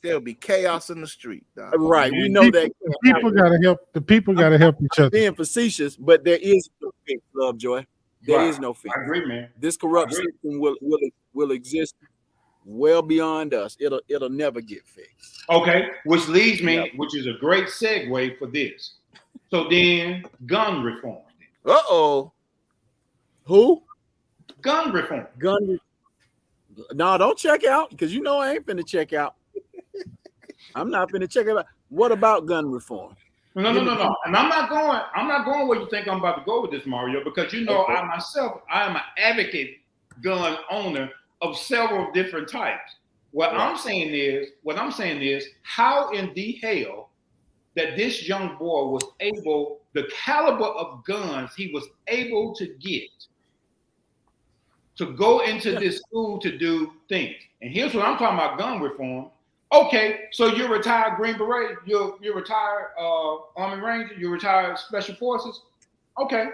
There'll be chaos in the street. Dog. Right. We know that people gotta help. The people gotta help each other. Being facetious, but there is Lovejoy. There Right. is no fix. I agree, man. This corrupt I agree. system will exist well beyond us. It'll never get fixed. Okay, which leads me, Yeah. which is a great segue for this. So then, gun reform. Who? Gun reform. No, don't check out because you know I ain't finna check out. I'm not finna check out. What about gun reform? No. And I'm not going where you think I'm about to go with this, Mario, because you know Okay. I am an advocate gun owner of several different types. What I'm saying is, how in the hell that this young boy was able, the caliber of guns he was able to get to go into this school to do things. And here's what I'm talking about: gun reform. Okay, so you're retired Green Beret, you're retired Army Ranger, you're retired Special Forces. Okay,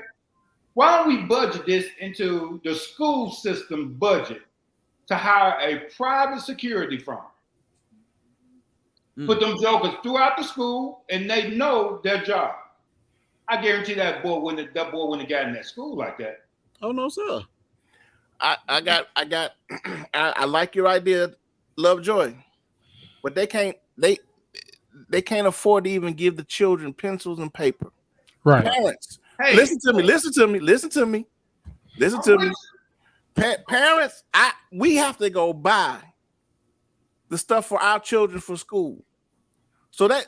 why don't we budget this into the school system budget to hire a private security firm? Put them jokers throughout the school, and they know their job. I guarantee that boy wouldn't have got in that school like that. Oh no, sir. I like your idea, Lovejoy, but they can't afford to even give the children pencils and paper. Right. Parents, Hey, listen to me. Parents, we have to go buy the stuff for our children for school. So that,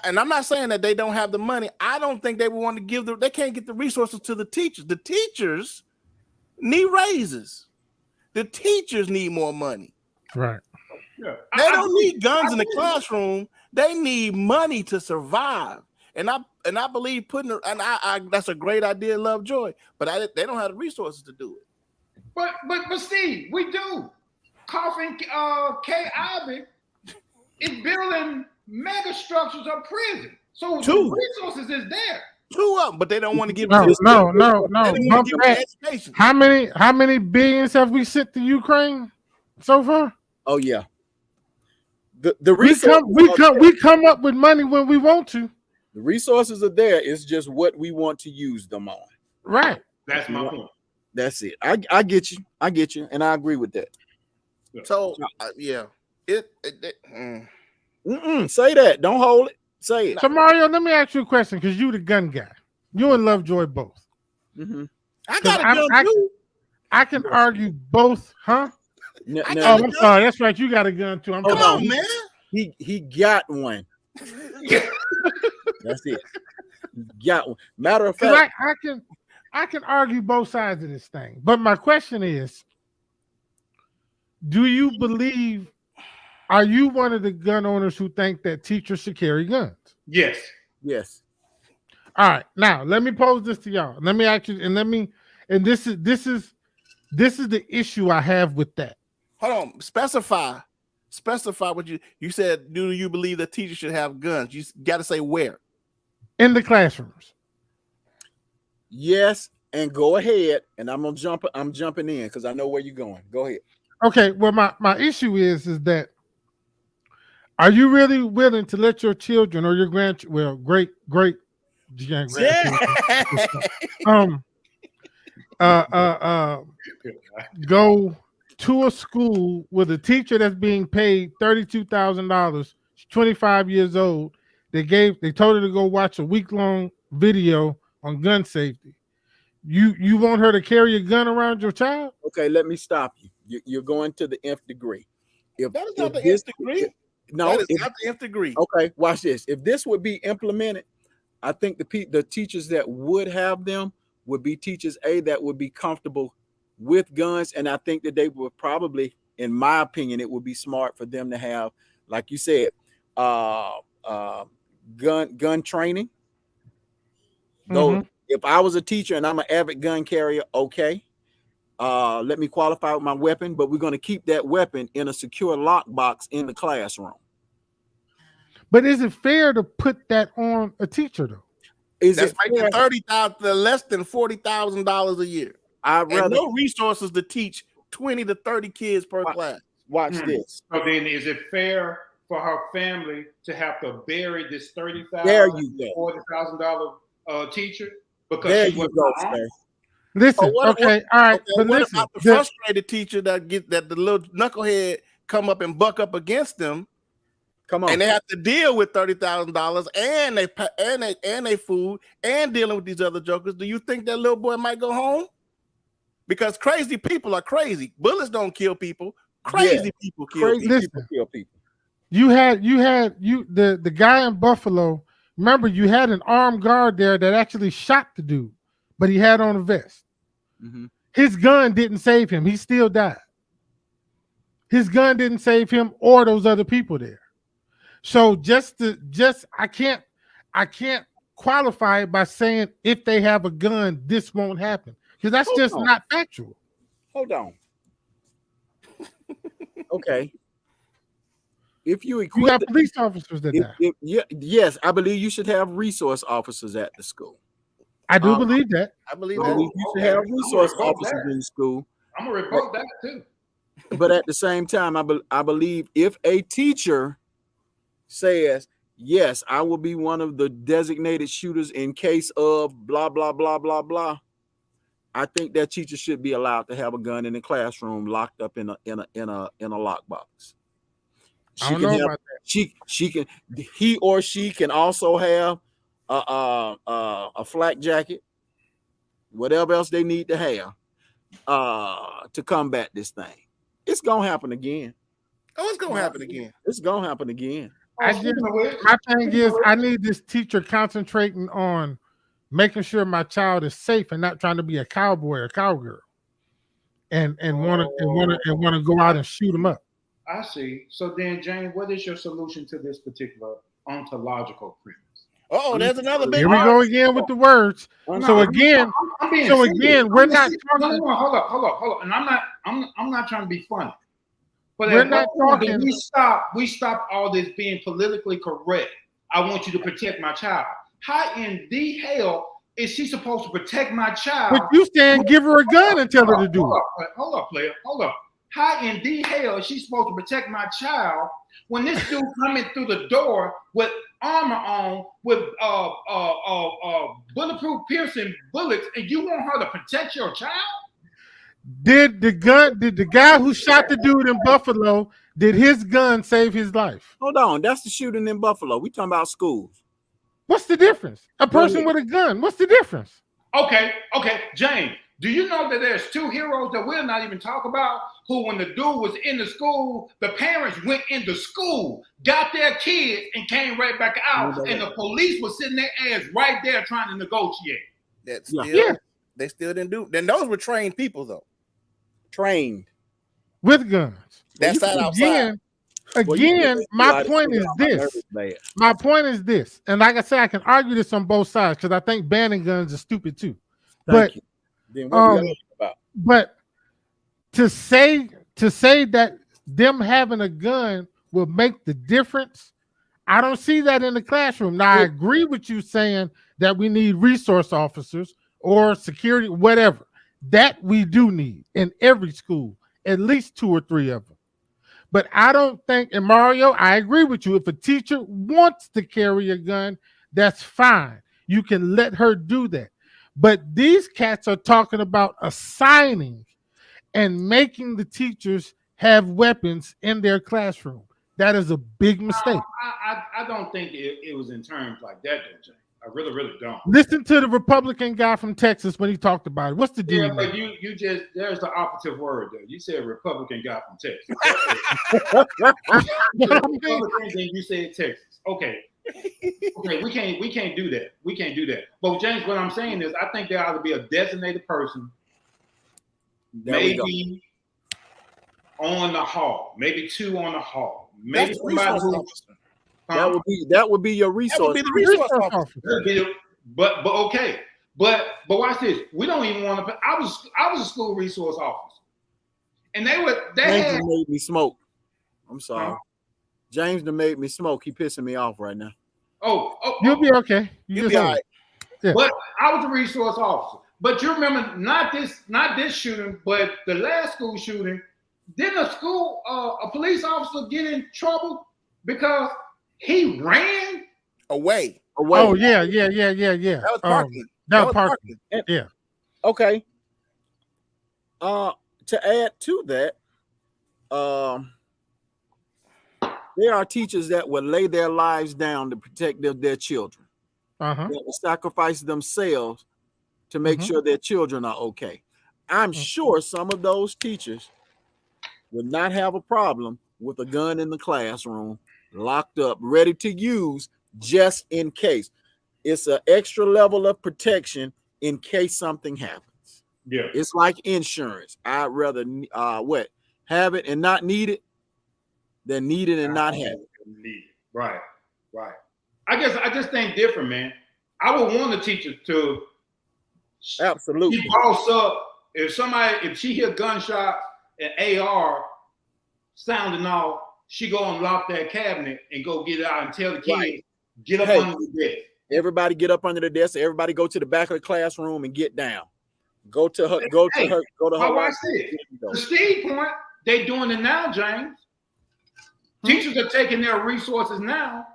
and I'm not saying that they don't have the money. I don't think they would want to they can't get the resources to the teachers. The teachers need raises. The teachers need more money. Right. yeah. They don't need guns in the classroom. They need money to survive. And I believe that's a great idea, Lovejoy. But they don't have the resources to do it. But Steve, we do. Coffin K. Ivy is building mega structures of prison. So Two. the resources is there. Two of them, but they don't want to give No. They don't Bump want to give them that. education. How many billions have we sent to Ukraine so far? Oh yeah. The We come up with money when we want to. The resources are there. It's just what we want to use them on. Right. That's my point. That's it. I get you, and I agree with that. So yeah, Say that. Don't hold it. Say it. So Mario, let me ask you a question because you the gun guy. You and Lovejoy both. Mm-hmm. I got a gun too. I can argue both, huh? Now, I Oh, got I'm sorry. That's right. You got a gun too. I'm Come sorry. on, man. he got one. That's it. He got one. Matter of 'Cause fact, I can argue both sides of this thing. But my question is, do you believe, are you one of the gun owners who think that teachers should carry guns? Yes. yes. All right. Now let me pose this to y'all. Let me actually, and this is the issue I have with that. Hold on. Specify what you said. Do you believe that teachers should have guns? You got to say where. In the classrooms. Yes, and go ahead. And I'm jumping in because I know where you're going. Go ahead. Okay. Well, my issue is that are you really willing to let your children or your great go to a school with a teacher that's being paid $32,000, 25 years old. They told her to go watch a week-long video on gun safety. You want her to carry a gun around your child? Okay, let me stop you. You're going to the nth degree. That is not the nth degree. No, that is not the nth degree. Okay, watch this. If this would be implemented, I think the teachers that would have them would be teachers that would be comfortable with guns, and I think that they would probably, in my opinion, it would be smart for them to have, like you said, gun training. Though if I was a teacher and I'm an avid gun carrier, okay, let me qualify with my weapon, but we're going to keep that weapon in a secure lockbox in the classroom. But is it fair to put that on a teacher though? That's making $30,000 less than $40,000 a year. I'd rather no resources to teach 20 to 30 kids per class. watch this. So then, is it fair for her family to have to bury this There you go. $40,000 teacher because There she you wasn't go, armed? sir. Listen, what- okay, all right, Okay, but what listen, about the frustrated teacher that the little knucklehead come up and buck up against them, Come on. and they have to deal with $30,000 and they food and dealing with these other jokers? Do you think that little boy might go home? Because crazy people are crazy. Bullets don't kill people. Crazy people kill Crazy people. Listen. people kill people. you had the guy in Buffalo. Remember, you had an armed guard there that actually shot the dude, but he had on a vest. Mm-hmm. His gun didn't save him. He still died. His gun didn't save him or those other people there. So I can't qualify it by saying if they have a gun, this won't happen, because that's just not factual. Hold on. Okay. If you You equip got police officers that die. yes, I believe you should have resource officers at the school. I do believe that. I believe I that. believe you should have resource I'm gonna vote officers that. in the school. I'm gonna report that too. But at the same time, I believe if a teacher says, yes, I will be one of the designated shooters in case of blah, blah, blah, blah, blah, I think that teacher should be allowed to have a gun in the classroom locked up in a lockbox. I don't know about that. He or she can also have a flak jacket, whatever else they need to have to combat this thing. It's gonna happen again. Oh, it's gonna happen again. It's gonna happen again. My thing is, I need this teacher concentrating on making sure my child is safe and not trying to be a cowboy or cowgirl, and want to go out and shoot them up. I see. So then, James, what is your solution to this particular ontological premise? Oh, there's another big. Here we go again with the words. So again, we're not talking. Hold up. And I'm not trying to be funny. But We're not talking. We stop all this being politically correct. I want you to protect my child. How in the hell is she supposed to protect my child? But you saying give her a gun and tell her to do it. Hold up, player. Hold up. How in the hell is she supposed to protect my child when this dude coming through the door with armor on, with bulletproof piercing bullets, and you want her to protect your child? Did the guy who shot the dude in Buffalo, did his gun save his life? Hold on, that's the shooting in Buffalo. We talking about schools. What's the difference? A person with a gun. What's the difference? Okay, James. Do you know that there's two heroes that we'll not even talk about who, when the dude was in the school, the parents went into school, got their kids, and came right back out, and the police was sitting their ass right there trying to negotiate. They still didn't do. Then those were trained people, though. Trained with guns. That's not outside. Again, my point is this. My point is this, and like I said, I can argue this on both sides because I think banning guns is stupid too. But to say that them having a gun will make the difference, I don't see that in the classroom. Now, I agree with you saying that we need resource officers or security, whatever. That we do need in every school, at least 2 or 3 of them. But I don't think, and Mario, I agree with you. If a teacher wants to carry a gun, that's fine. You can let her do that. But these cats are talking about assigning and making the teachers have weapons in their classroom. That is a big mistake. I don't think it was in terms like that, though, James. I really, really don't. Listen to the Republican guy from Texas when he talked about it. What's the deal? Yeah, but you just, there's the operative word there. You said Republican guy from Texas. Republicans and you said Texas. Okay, we can't do that. We can't do that. But James, what I'm saying is, I think there ought to be a designated person, maybe on the hall, maybe 2 on the hall, maybe somebody who. That would be your resource. That would be the resource officer. But okay. But watch this. We don't even want to. I was a school resource officer, and James made me smoke. I'm sorry. James done made me smoke. He pissing me off right now. You'll be okay. You'll be all right. Yeah. But I was a resource officer. But you remember not this shooting, but the last school shooting. Didn't a police officer get in trouble because he ran away? Oh yeah. That was parking. That was parking. Yeah. Okay. To add to that, there are teachers that will lay their lives down to protect their children. Uh-huh. That will sacrifice themselves to make sure their children are okay. I'm sure some of those teachers would not have a problem with a gun in the classroom, locked up, ready to use just in case. It's an extra level of protection in case something happens. Yeah. It's like insurance. I'd rather have it and not need it than need it and not have it. Right. I just think different, man. I would want a teacher to absolutely be boss up. If she hear gunshots and AR sounding off, she go and lock that cabinet and go get it out and tell the kids, get up under the desk. Everybody get up under the desk. Everybody go to the back of the classroom and get down. Go to her. Watch this. The Steve point, they doing it now, James. Teachers are taking their resources now,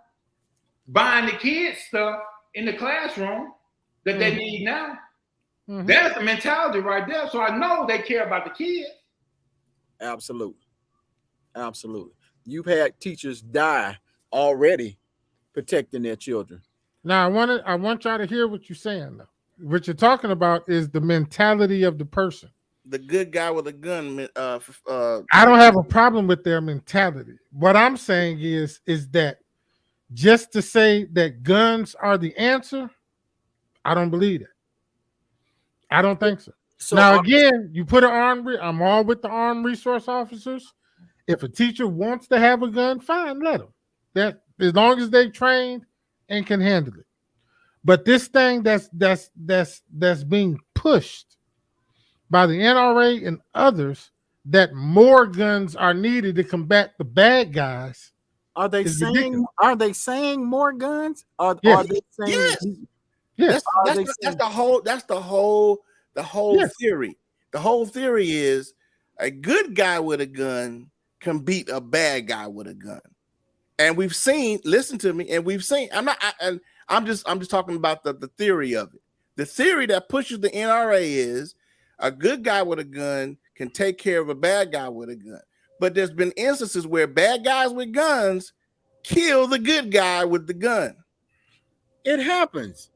buying the kids stuff in the classroom that they need now. That's the mentality right there. So I know they care about the kids. Absolutely. You've had teachers die already protecting their children. Now I want y'all to hear what you're saying though. What you're talking about is the mentality of the person. The good guy with a gun. I don't have a problem with their mentality. What I'm saying is that just to say that guns are the answer, I don't believe it. I don't think so. So now again, you put I'm all with the armed resource officers. If a teacher wants to have a gun, fine, let them. That as long as they trained and can handle it. But this thing that's being pushed by the NRA and others, that more guns are needed to combat the bad guys. Are they saying more guns? Are they saying yes? That's the whole theory. The whole theory is a good guy with a gun can beat a bad guy with a gun. And we've seen, listen to me, and we've seen, I'm just talking about the theory of it. The theory that pushes the NRA is a good guy with a gun can take care of a bad guy with a gun. But there's been instances where bad guys with guns kill the good guy with the gun. It happens.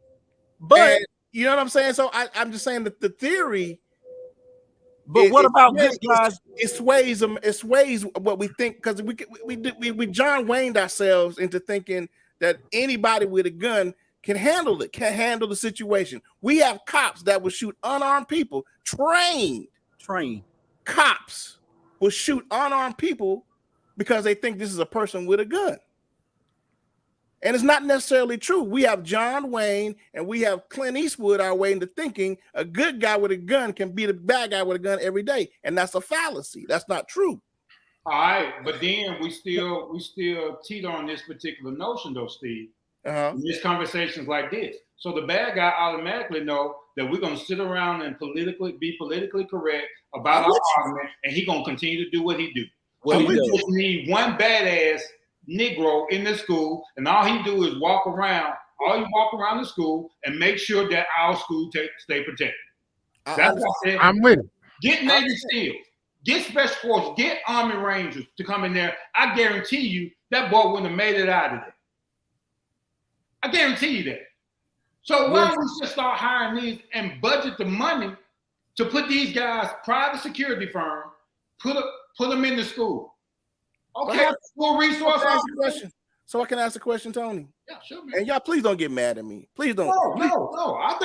But you know what I'm saying? So I'm just saying that the theory. But what about good guys? It sways them. It sways what we think, because we John Wayne'd ourselves into thinking that anybody with a gun can handle the situation. We have cops that will shoot unarmed people. Trained cops will shoot unarmed people because they think this is a person with a gun. And it's not necessarily true. We have John Wayne and we have Clint Eastwood our way into thinking a good guy with a gun can beat a bad guy with a gun every day. And that's a fallacy. That's not true. All right, but then we still teeter on this particular notion though, Steve. In these conversations like this. So the bad guy automatically know that we're gonna sit around and be politically correct about our argument, and he's gonna continue to do what he do. So we just need one badass Negro in the school, and all he do is walk around the school and make sure that our school stay protected. That's what I said. I'm with it. Get Navy SEALs, get Special Forces, get Army Rangers to come in there. I guarantee you that boy wouldn't have made it out of there. I guarantee you that. So why don't we just start hiring these and budget the money to put these guys, private security firm, put them in the school? Okay, full resource. So I can ask a question, Tony. Yeah, sure, man. And y'all, please don't get mad at me. Please don't. No.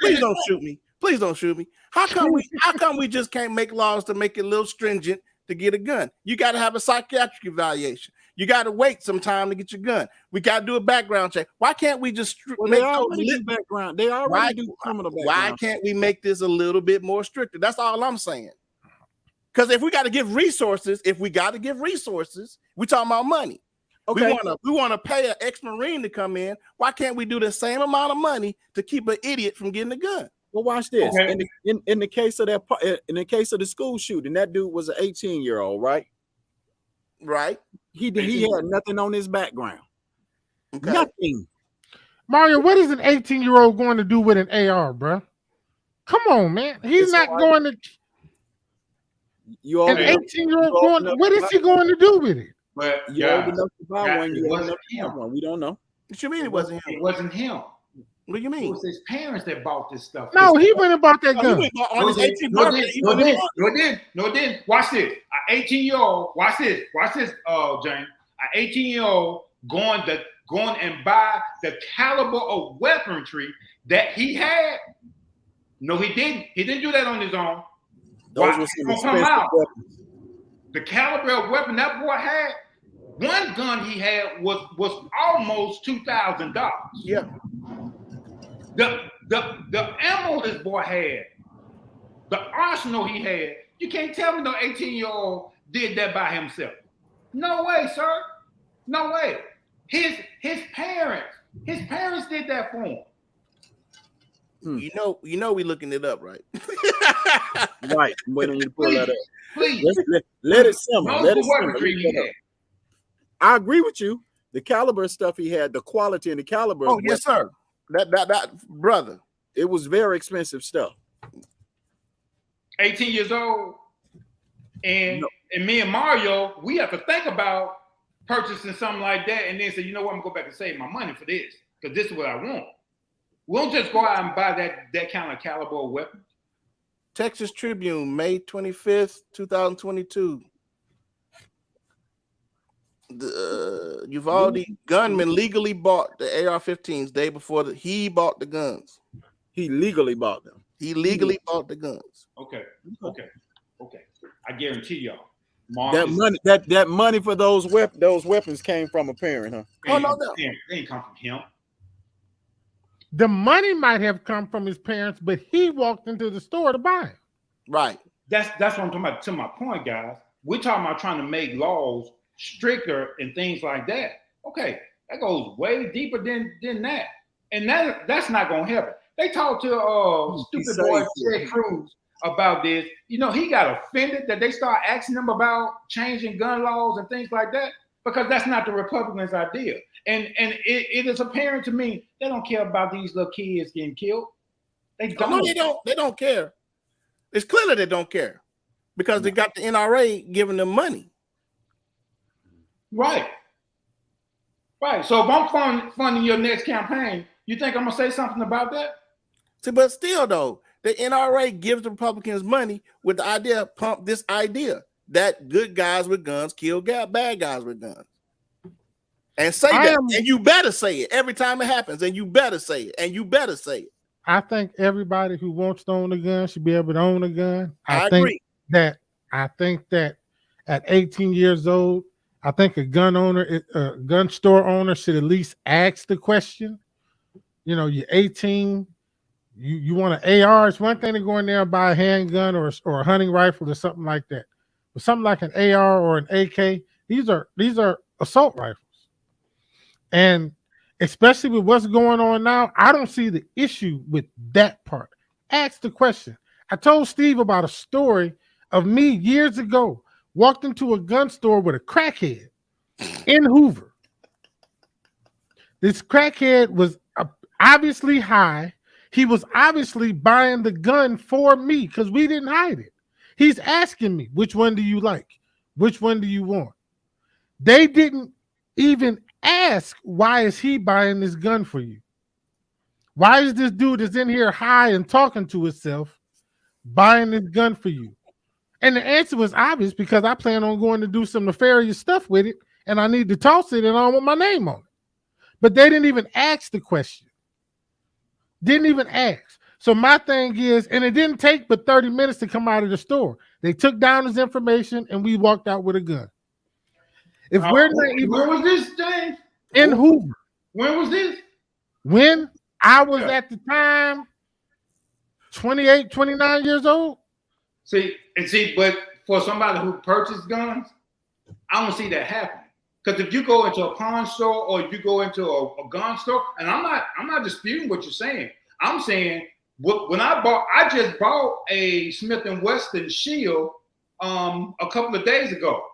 Please don't shoot me. Please don't shoot me. How come we just can't make laws to make it a little stringent to get a gun? You got to have a psychiatric evaluation. You got to wait some time to get your gun. We got to do a background check. Why can't we just make background? They already do criminal background. Why can't we make this a little bit more stricter? That's all I'm saying. Because if we got to give resources, we talking about money. Okay. We want to pay an ex-Marine to come in. Why can't we do the same amount of money to keep an idiot from getting a gun? Well, watch this. Okay. In the case of the school shooting, that dude was an 18-year-old, right? Right. He had nothing on his background. Okay. Nothing. Mario, what is an 18-year-old going to do with an AR, bro? Come on, man. He's not going to. You old An enough. 18-year-old going, what is he going to do with it? But You old enough to buy guys, one. it You old wasn't enough to have him. one. We don't know. What you mean it wasn't him? It wasn't him. What do you It mean? was his parents that bought this stuff. No, he went and bought that Oh, gun. he went on his 18th birthday. He went and bought No, it didn't. Watch this. An 18-year-old. Watch this, James. An 18-year-old going and buy the caliber of weaponry that he had. No, he didn't. He didn't do that on his own. Those were some expensive weapons. The caliber of weapon that boy had, one gun he had was almost $2,000. Yeah. The ammo this boy had, the arsenal he had, you can't tell me no 18-year-old did that by himself. No way, sir. No way. His parents did that for him. You know, we looking it up, right? Right. I'm waiting on you to pull that up. Please. Let it simmer. Know Let the it simmer. weaponry he had. I agree with you. The caliber stuff he had, the quality and the caliber. Oh, yes, sir. That brother. It was very expensive stuff. 18 years old, and me and Mario, we have to think about purchasing something like that, and then say, you know what, I'm gonna go back and save my money for this because this is what I want. We don't just go out and buy that kind of caliber of weapon. Texas Tribune, May 25th, 2022. The Uvalde gunman legally bought the AR-15s day before he bought the guns. He legally bought them. He legally bought the guns. Okay. I guarantee y'all. That money for those weapons came from a parent, huh? Oh, no. They didn't come from him. The money might have come from his parents, but he walked into the store to buy it. Right. That's what I'm talking about. To my point, guys, we're talking about trying to make laws stricter and things like that. Okay, that goes way deeper than that, and that's not gonna help it. They talked to stupid boy Ted Cruz about this. You know, he got offended that they start asking him about changing gun laws and things like that because that's not the Republicans' idea. And it is apparent to me they don't care about these little kids getting killed. They don't. No, they don't care. It's clear they don't care because they got the NRA giving them money. Right. So if I'm funding your next campaign, you think I'm gonna say something about that? See, but still though, the NRA gives the Republicans money with the idea, pump this idea that good guys with guns kill bad guys with guns. And say that, and you better say it every time it happens, and you better say it, and you better say it. I think everybody who wants to own a gun should be able to own a gun. I agree. I think that at 18 years old, I think a gun store owner should at least ask the question. You know, you're 18, you want an AR. It's one thing to go in there and buy a handgun or a hunting rifle or something like that. But something like an AR or an AK, these are assault rifles. And especially with what's going on now, I don't see the issue with that part. Ask the question. I told Steve about a story of me years ago, walked into a gun store with a crackhead in Hoover. This crackhead was obviously high. He was obviously buying the gun for me because we didn't hide it. He's asking me, which one do you like? Which one do you want? They didn't even ask, why is he buying this gun for you? Why is this dude that's in here high and talking to himself buying this gun for you? And the answer was obvious because I plan on going to do some nefarious stuff with it and I need to toss it and I don't want my name on it. But they didn't even ask the question. Didn't even ask. So my thing is, and it didn't take but 30 minutes to come out of the store. They took down his information and we walked out with a gun. If we're not even, where was this, James? In Hoover. When was this? When I was at the time 28, 29 years old. See, but for somebody who purchased guns, I don't see that happening. Because if you go into a pawn store or if you go into a gun store, and I'm not disputing what you're saying. I'm saying when I just bought a Smith & Wesson Shield a couple of days ago.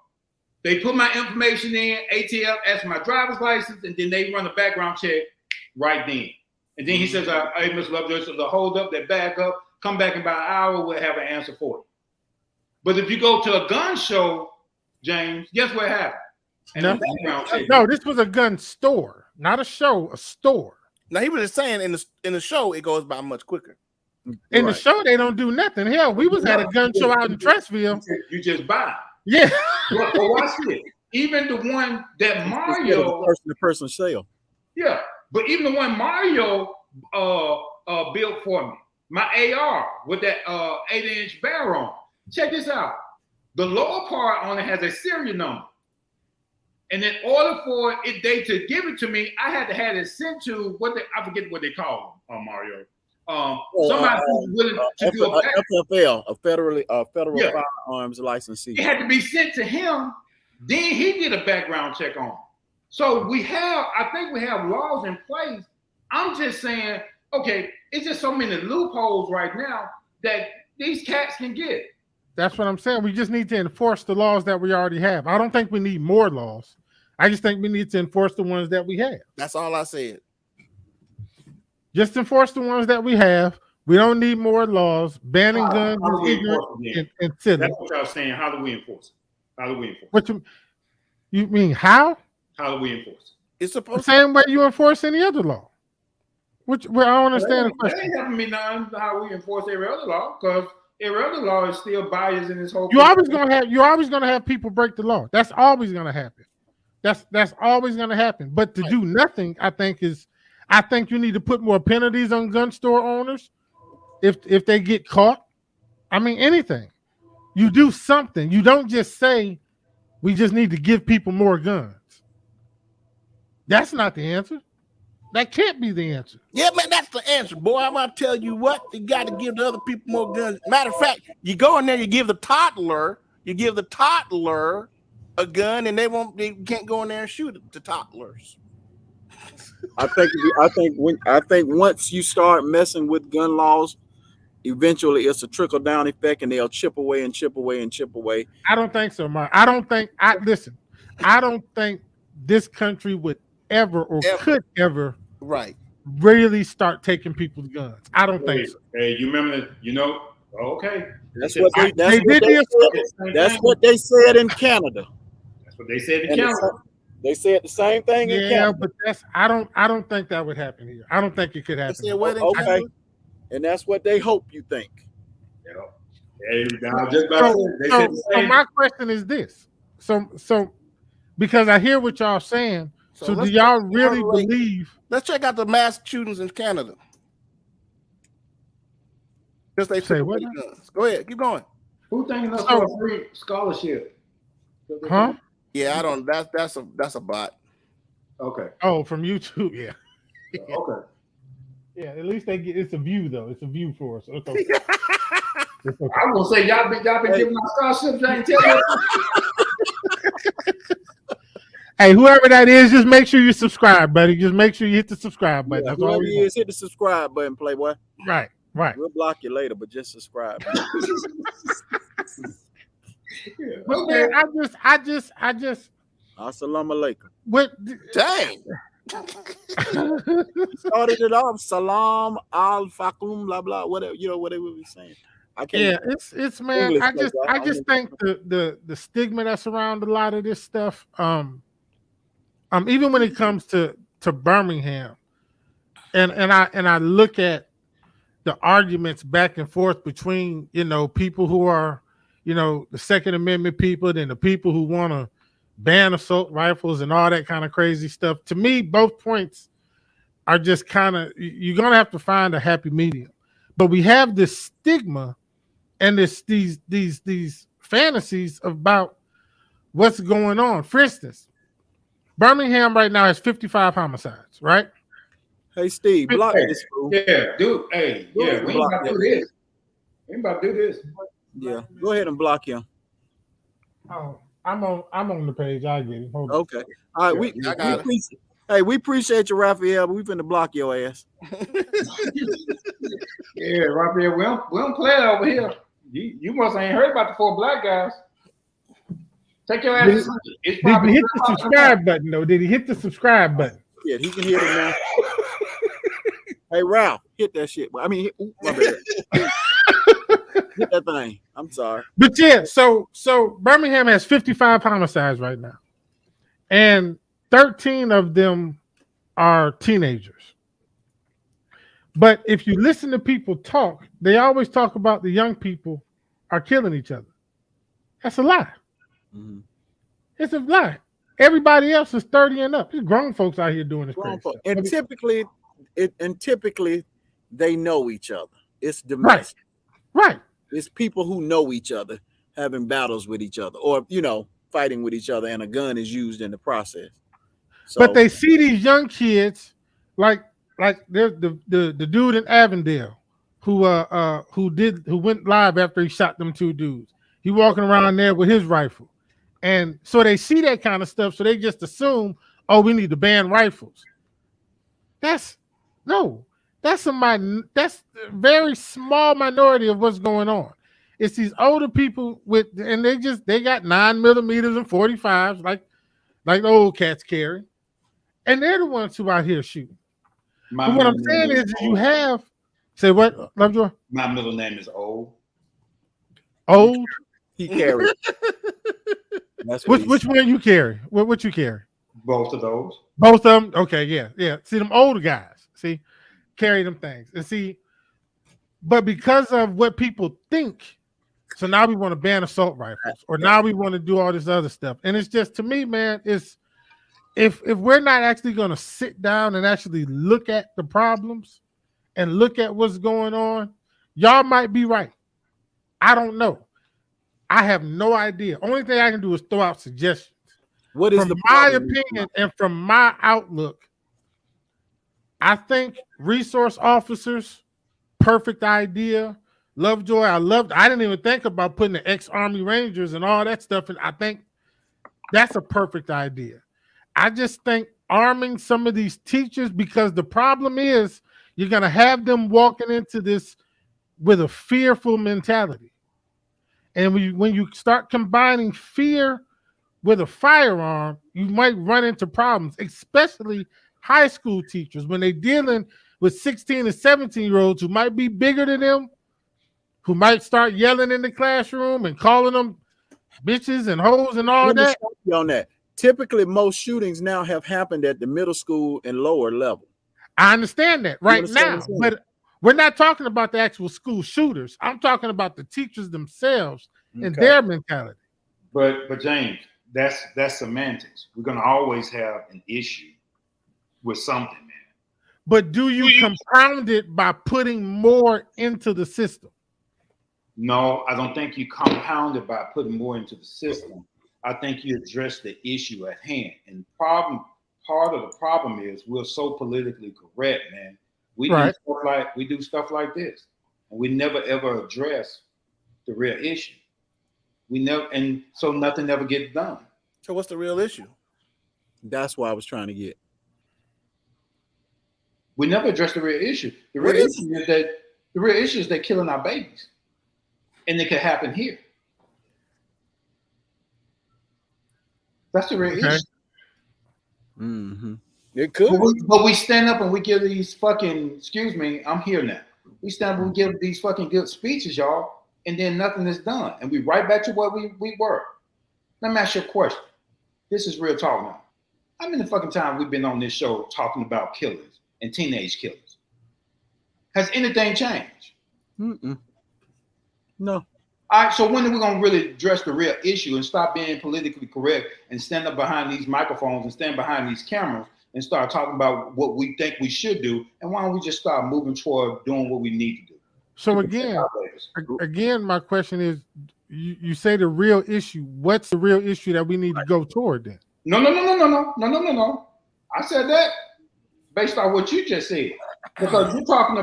They put my information in, ATF asked my driver's license, and then they run a background check right then. And then he says, hey, Mr. Lovejoy, so the hold up, that back up, come back in about an hour, we'll have an answer for you. But if you go to a gun show, James, guess what happened? And No. the background check. No, this was a gun store, not a show, a store. Now he was just saying in the show it goes by much quicker. In the show, they don't do nothing. Hell, we was at a gun show out in Trestville. You just buy. Yeah. But watch it. Even the one that Mario, person sale. yeah, but even the one Mario built for me, my AR with that 8-inch barrel on. Check this out. The lower part on it has a serial number. And in order for they to give it to me, I had to have it sent to I forget what they call them, Mario. Somebody who's willing to do a FFL, a federal firearms licensee. It had to be sent to him. Then he did a background check on it. So I think we have laws in place. I'm just saying, okay, it's just so many loopholes right now that these cats can get. That's what I'm saying. We just need to enforce the laws that we already have. I don't think we need more laws. I just think we need to enforce the ones that we have. That's all I said. Just enforce the ones that we have. We don't need more laws. Banning guns and silly. That's what I was saying. How do we enforce it? How do we enforce it? What you mean how? How do we enforce it? It's supposed The same way you enforce any other law. I don't understand the question. That ain't helping me none how we enforce every other law, because every other law is still biased in this whole. You're always gonna have people break the law. That's always gonna happen. That's always gonna happen. But to do nothing, I think you need to put more penalties on gun store owners if they get caught. I mean, anything. You do something. You don't just say we just need to give people more guns. That's not the answer. That can't be the answer. Yeah, man, that's the answer, boy. I'm gonna tell you what, you got to give the other people more guns. Matter of fact, you go in there, you give the toddler a gun, and they can't go in there and shoot the toddlers. I think once you start messing with gun laws, eventually it's a trickle down effect, and they'll chip away and chip away and chip away. I don't think so, Mark. I don't think this country would ever could ever really start taking people's guns. I don't think so. Hey, you remember? Okay. That's what they said in Canada. That's what they said in Canada. They said the same thing in Canada. But I don't think that would happen here. I don't think it could happen. Okay. And that's what they hope you think. So my question is this. So because I hear what y'all saying. So do y'all really believe? Let's check out the mass shootings in Canada. Just they say what? Go ahead, keep going. Who thinking of for a free scholarship? Huh? Yeah, I don't. That's a bot. Okay. Oh, from YouTube, yeah. Okay. Yeah, at least it's a view though. It's a view for us. It's okay. It's okay. I'm gonna say y'all been giving out scholarships. I ain't tell you. Hey, whoever that is, just make sure you subscribe, buddy. Just make sure you hit the subscribe button. Yeah, that's all we want. Hit the subscribe button, Playboy. Right. We'll block you later, but just subscribe. But man, I just. Assalamu alaikum. What? Dang. Started it off. Salam al fakum, blah blah. Whatever whatever we saying. I can't. Yeah, it's man. English, I just think the stigma that's around a lot of this stuff. Even when it comes to Birmingham, and I look at the arguments back and forth between people who are the Second Amendment people and the people who want to ban assault rifles and all that kind of crazy stuff. To me, both points are just kind of, you're gonna have to find a happy medium. But we have this stigma and these fantasies about what's going on. For instance, Birmingham right now has 55 homicides, right? Hey, Steve, block this. Yeah, dude. Hey, yeah, we ain't about to do this. We ain't about to do this. Yeah, go ahead and block him. Oh, I'm on the page. I get it. Hold on. Okay. All right, we appreciate you, Raphael, but we finna block your ass. Yeah, Raphael, we don't play it over here. You must ain't heard about the 4 black guys. Take your ass. Did he hit the subscribe button though? Did he hit the subscribe button? Yeah, he can hear it now. Hey, Ralph, hit that shit. I mean, my bad. Get that thing. I'm sorry. But yeah, so Birmingham has 55 homicides right now, and 13 of them are teenagers. But if you listen to people talk, they always talk about the young people are killing each other. That's a lie. Mm-hmm. It's a lie. Everybody else is 30 and up. There's grown folks out here doing this crazy stuff. And typically, they know each other. It's domestic. Right. It's people who know each other having battles with each other, or fighting with each other, and a gun is used in the process. So, but they see these young kids, like there's the dude in Avondale who went live after he shot them two dudes. He walking around there with his rifle. And so they see that kind of stuff, so they just assume, oh, we need to ban rifles. That's a very small minority of what's going on. It's these older people and they got 9mm and 45s like the old cats carry, and they're the ones who out here shooting. But what I'm saying is, you have say what, Lovejoy? My middle name is Old. Old. He carries. Which one you carry? What you carry? Both of those. Both of them. Okay, yeah. See, them older guys, carry them things, and see. But because of what people think, so now we want to ban assault rifles, or now we want to do all this other stuff, and it's just, to me, man, it's if we're not actually going to sit down and actually look at the problems and look at what's going on, y'all might be right. I don't know. I have no idea. Only thing I can do is throw out suggestions. What is from my opinion and from my outlook? I think resource officers, perfect idea. Lovejoy, I didn't even think about putting the ex-Army Rangers and all that stuff, and I think that's a perfect idea. I just think arming some of these teachers, because the problem is you're going to have them walking into this with a fearful mentality. And when you start combining fear with a firearm, you might run into problems, especially high school teachers when they're dealing with 16 and 17-year-olds who might be bigger than them, who might start yelling in the classroom and calling them bitches and hoes and all that. On that. Typically, most shootings now have happened at the middle school and lower level. I understand that right now, but we're not talking about the actual school shooters. I'm talking about the teachers themselves and their mentality. But James, that's semantics. We're gonna always have an issue with something, man. But do you compound it by putting more into the system? No, I don't think you compound it by putting more into the system. I think you address the issue at hand. And part of the problem is we're so politically correct, man. We do stuff like this, and we never ever address the real issue. And so nothing ever gets done. So what's the real issue? That's why I was trying to get. We never address the real issue. The real issue is they're killing our babies, and it could happen here. That's the real issue. Mm-hmm. It could. But we stand up and we give these fucking, excuse me, I'm here now. We stand up and we give these fucking good speeches, y'all, and then nothing is done. And we right back to where we were. Let me ask you a question. This is real talk now. How many fucking time we've been on this show talking about killers and teenage killers? Has anything changed? Mm-mm. No. All right, so when are we going to really address the real issue and stop being politically correct and stand up behind these microphones and stand behind these cameras and start talking about what we think we should do? And why don't we just start moving toward doing what we need to do? So again, my question is, you say the real issue. What's the real issue that we need to go toward then? No. I said that based on what you just said. Because you're talking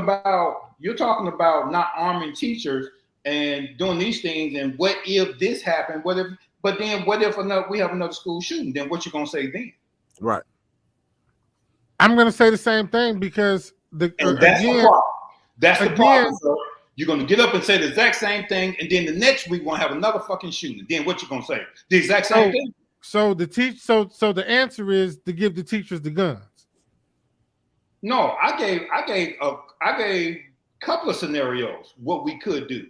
about not arming teachers and doing these things, and what if this happened? What if we have another school shooting? Then what you gonna say then? Right. I'm gonna say the same thing because that's the problem. That's the problem. So you're gonna get up and say the exact same thing, and then the next week we're gonna have another fucking shooting. Then what you gonna say? The exact same thing. So the answer is to give the teachers the guns. No, I gave a couple of scenarios what we could do.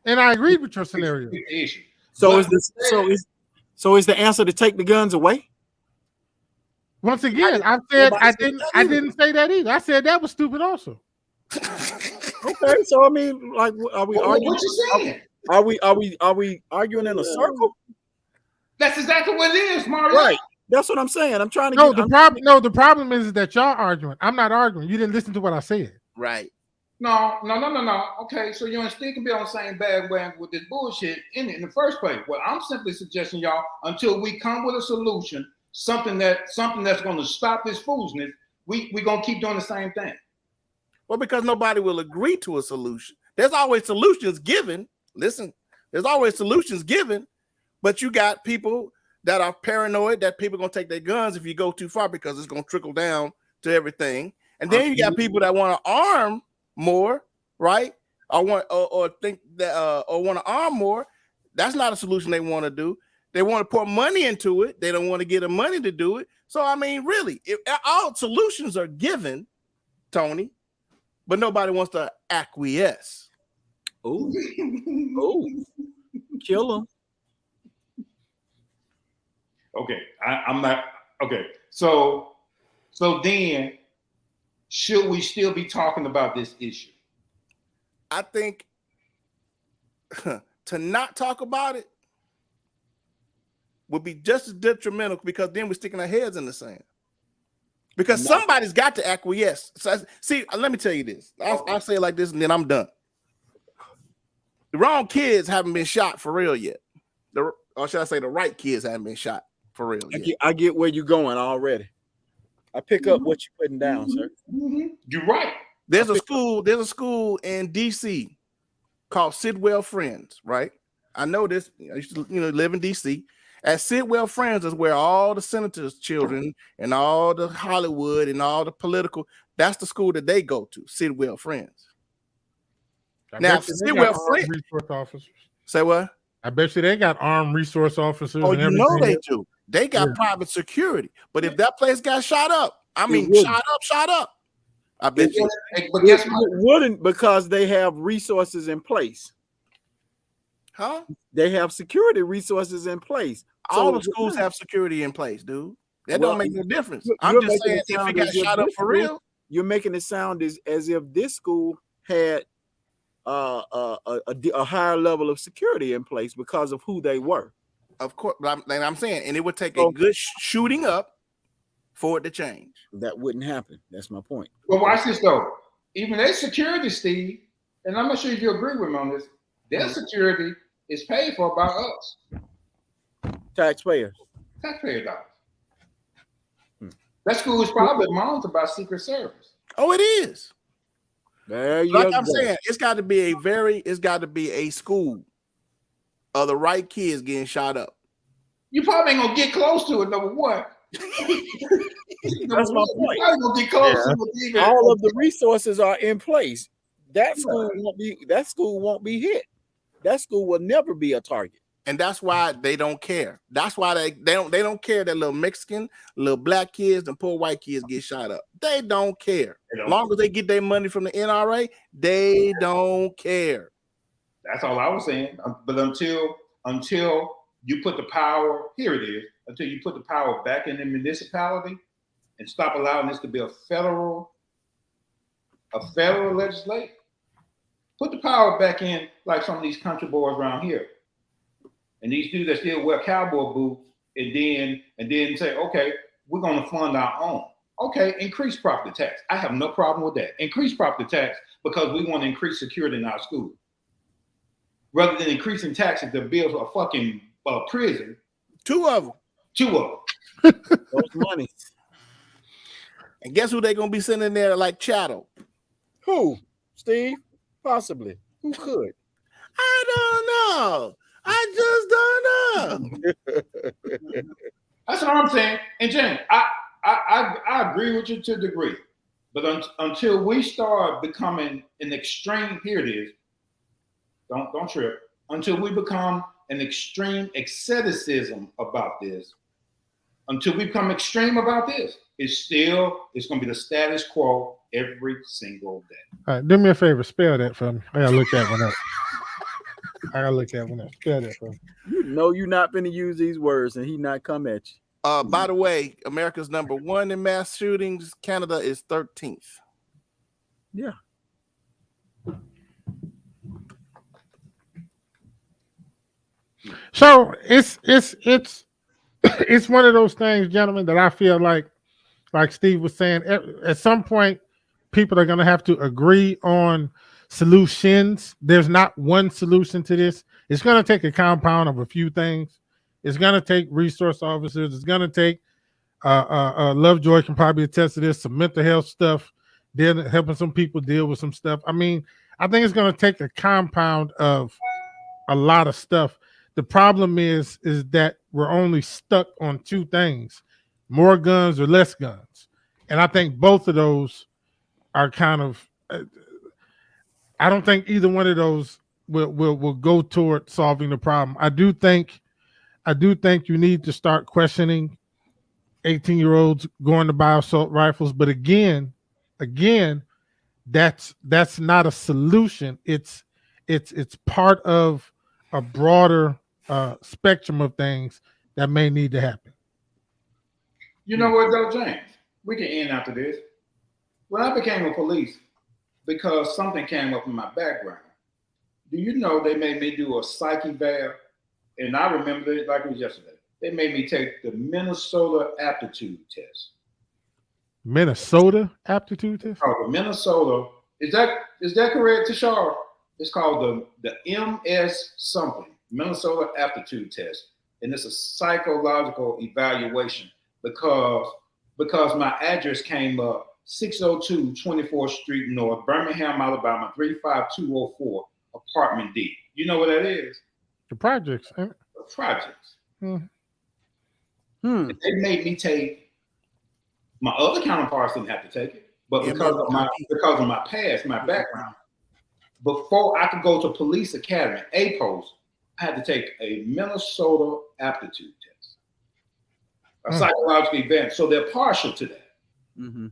And I agreed with your scenario. Fix the issue. So But- is the answer to take the guns away? Once again, I said I nobody said didn't. that I either. didn't say that either. I said that was stupid also. Okay, so I mean, like, are we arguing? What you saying? Are we arguing in a circle? That's exactly what it is, Mario. Right. That's what I'm saying. I'm trying to No, get. the problem is that y'all arguing. I'm not arguing. You didn't listen to what I said. Right. No. Okay, so you and Steve can be on the same bandwagon with this bullshit in the first place. Well, I'm simply suggesting y'all until we come with a solution, something that's going to stop this foolishness. We gonna keep doing the same thing. Well, because nobody will agree to a solution. There's always solutions given. Listen, there's always solutions given, but you got people that are paranoid that people are gonna take their guns if you go too far because it's gonna trickle down to everything. And then you got people that want to arm more, right? Or think that or want to arm more. That's not a solution they want to do. They want to put money into it. They don't want to get the money to do it. So I mean, really, all solutions are given, Tony, but nobody wants to acquiesce. Ooh, kill them. Okay, I'm not okay. So then, should we still be talking about this issue? I think to not talk about it would be just as detrimental because then we're sticking our heads in the sand. Because somebody's got to acquiesce. So, see, let me tell you this. I'll say it like this and then I'm done. The wrong kids haven't been shot for real yet. Or should I say the right kids haven't been shot for real yet. I get where you're going already. I pick up what you're putting down, sir. You're right. There's a school in DC called Sidwell Friends, right? I know this. I used to, live in DC. At Sidwell Friends is where all the senators' children and all the Hollywood and all the political. That's the school that they go to. Sidwell Friends. Now, Sidwell Friends. Resource officers. Say what? I bet you they got armed resource officers. Oh, and you know everything. they do. They got private security. But if that place got shot up, shot up. I bet you. But guess It what? wouldn't because they have resources in place. Huh? They have security resources in place. All the schools have security in place, dude. That don't make no difference. you're I'm just making saying, it if sound it got as if shot up this for school- real, You're making it sound as if this school had a higher level of security in place because of who they were. of course. I'm saying, and it would take a good shooting up for it to change. That wouldn't happen. That's my point. But watch this though. Even their security, Steve, and I'm not sure if you agree with me on this. Their security is paid for by us, Taxpayers. taxpayer dollars. That school is probably monitored by Secret Service. Oh, it is. There you Like go. I'm saying, it's got to be a school of the right kids getting shot up. You probably ain't gonna get close to it, number one. That's my point. You probably gonna get close to it even. All of the resources are in place. That school won't be hit. That school will never be a target. And that's why they don't care. That's why they don't care that little Mexican, little black kids, and poor white kids get shot up. They don't care. As long as they get their money from the NRA, they don't care. That's all I was saying. But until you put the power, here it is, until you put the power back in the municipality and stop allowing this to be a federal legislature, put the power back in like some of these country boys around here. And these dudes that still wear cowboy boots and then say, okay, we're going to fund our own. Okay, increase property tax. I have no problem with that. Increase property tax because we want to increase security in our schools. Rather than increasing taxes to build a fucking prison. Two of them. Those monies. And guess who they're going to be sending there like chattel? Who? Steve? Possibly. Who could? I don't know. I just don't know. That's what I'm saying. And James, I agree with you to a degree. But until we start becoming an extreme, here it is. Don't trip. Until we become an extreme asceticism about this, until we become extreme about this, it's going to be the status quo every single day. All right, do me a favor, spell that for me. I gotta look that one up. I gotta look at when I spell that. You know you're not finna use these words and he not come at you. By the way, America's number 1 in mass shootings. Canada is 13th. Yeah. So it's it's one of those things, gentlemen, that I feel like Steve was saying, at some point, people are going to have to agree on solutions. There's not one solution to this. It's going to take a compound of a few things. It's going to take resource officers. It's going to take Lovejoy can probably attest to this, some mental health stuff, then helping some people deal with some stuff. I mean, I think it's going to take a compound of a lot of stuff. The problem is that we're only stuck on two things: more guns or less guns. And I think both of those are kind of, I don't think either one of those will go toward solving the problem. I do think you need to start questioning 18-year-olds going to buy assault rifles. But again, that's not a solution. It's part of a broader spectrum of things that may need to happen. You know what, though, James? We can end after this. When I became a police, because something came up in my background, do you know they made me do a psych eval? And I remember it like it was yesterday. They made me take the Minnesota aptitude test. Minnesota aptitude test? Oh, the Minnesota. Is that correct, Tashar? It's called the MS something, Minnesota aptitude test. And it's a psychological evaluation because my address came up 602 24th Street North, Birmingham, Alabama, 35204, apartment D. You know what that is? The projects. The projects. Hmm. They made me take, my other counterparts didn't have to take it, but because of my past, my background, before I could go to police academy, APOS, I had to take a Minnesota aptitude test, a psychological event. So they're partial to that. Mm-hmm.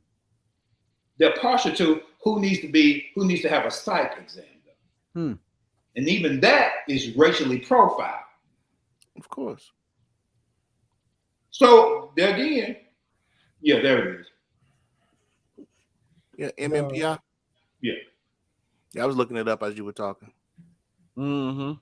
They're partial to who needs to have a psych exam done. And even that is racially profiled. Of course. So there again, yeah, there it is. Yeah, MMPI. Yeah. Yeah, I was looking it up as you were talking. Mm-hmm.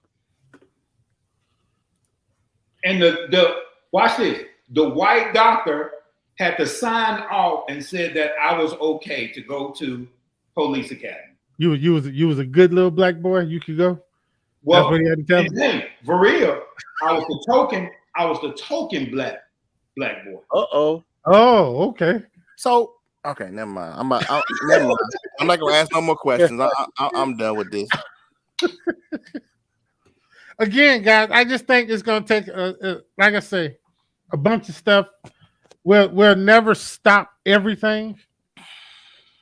And the watch this. The white doctor had to sign off and said that I was okay to go to police academy. You was a good little black boy. You could go. Well, that's what he had to tell me. For real, I was the token black boy. Uh-oh. Oh, okay. So, okay, never mind. Never mind. I'm not gonna ask no more questions. I'm done with this. Again, guys, I just think it's gonna take, like I say, a bunch of stuff. We'll never stop everything.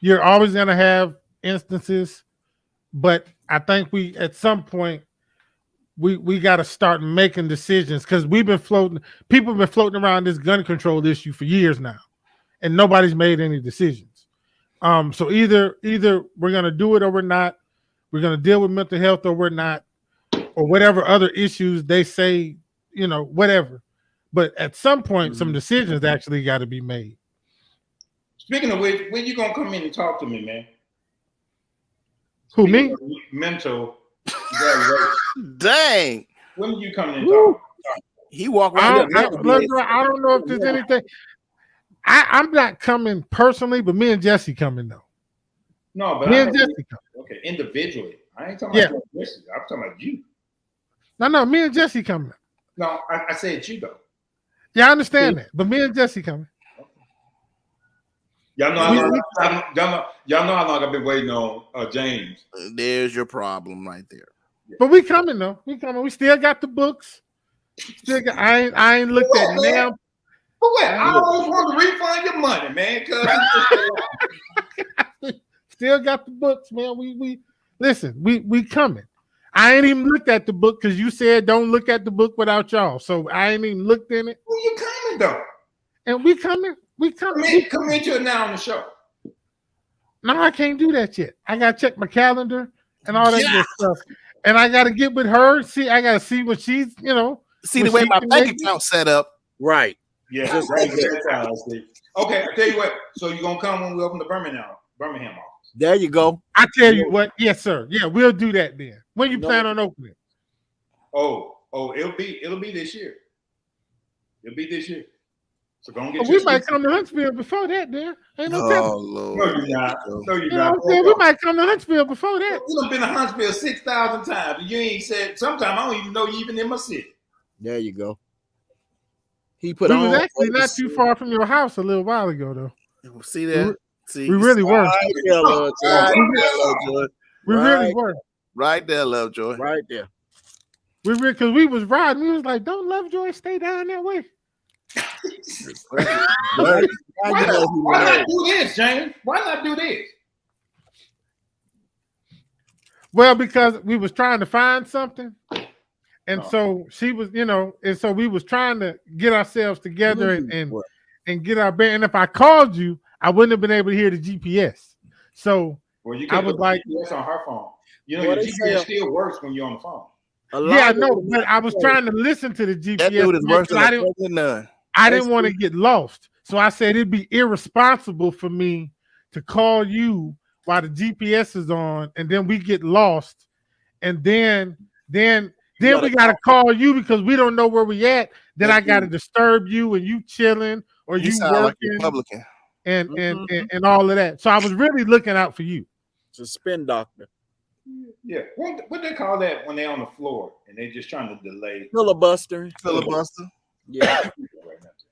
You're always gonna have instances, but I think at some point we got to start making decisions, because people have been floating around this gun control issue for years now, and nobody's made any decisions. So either we're gonna do it or we're not. We're gonna deal with mental health or we're not, or whatever other issues they say, whatever. But at some point, some decisions actually got to be made. Speaking of which, when you gonna come in and talk to me, man? Who, me? Mental evaluation. Dang. When are you coming in and talk? He walked right I don't know if there's anything. I'm not coming personally, but me and Jesse coming though. No, but me and Jesse coming. Okay, individually. I ain't talking about Jesse. I'm talking about you. No, me and Jesse coming. No, I said you though. Yeah, I understand that, but me and Jesse coming. Y'all know how long I've been waiting on James. There's your problem right there. But we coming though. We coming. We still got the books. I ain't looked at now. But what? I always want to refund your money, man. Still got the books, man. We listen. We coming. I ain't even looked at the book because you said don't look at the book without y'all. So I ain't even looked in it. Well, you coming though? And we coming. We coming. Come into it now on the show. No, I can't do that yet. I gotta check my calendar and all that good stuff. and I got to get with her. See, I got to see what she's, See what the way she my can bank make. account set up. Right. Yeah, just right there. Okay, I tell you what. So you gonna come when we open the Birmingham office? There you go. I tell you what, yes, sir. Yeah, we'll do that then. When you plan on opening? Oh, it'll be this year. It'll be this year. So go and get We might come to Huntsville before that, then. Ain't no telling. No, Lord. you're not. No, you're You know not. what I'm saying? We might come to Huntsville before that. You done been to Huntsville 6,000 times. You ain't said. Sometimes I don't even know you even in my city. There you go. He put We on. was actually not too far from your house a little while ago, though. See that? See, We really were. Right there, Lovejoy. We really were. right there, Lovejoy. Right there. Because we was riding. We was like, don't Lovejoy stay down that way. Why not do this, James? Why not do this? Well, because we was trying to find something. And so she was, and so we was trying to get ourselves together and get our band. And if I called you, I wouldn't have been able to hear the GPS. So You I was like, GPS on her phone. Your GPS still works when you're on the phone. Yeah, I know, but I was trying to listen to the GPS. That dude is worse than none. I didn't want to get lost. So I said it'd be irresponsible for me to call you while the GPS is on, and then we get lost. And then we gotta call you because we don't know where we at. Then I gotta disturb you and you chilling or you working like Republican. and all of that. So I was really looking out for you. It's a spin doctor. Yeah. What they call that when they're on the floor and they're just trying to delay? Filibuster. Yeah.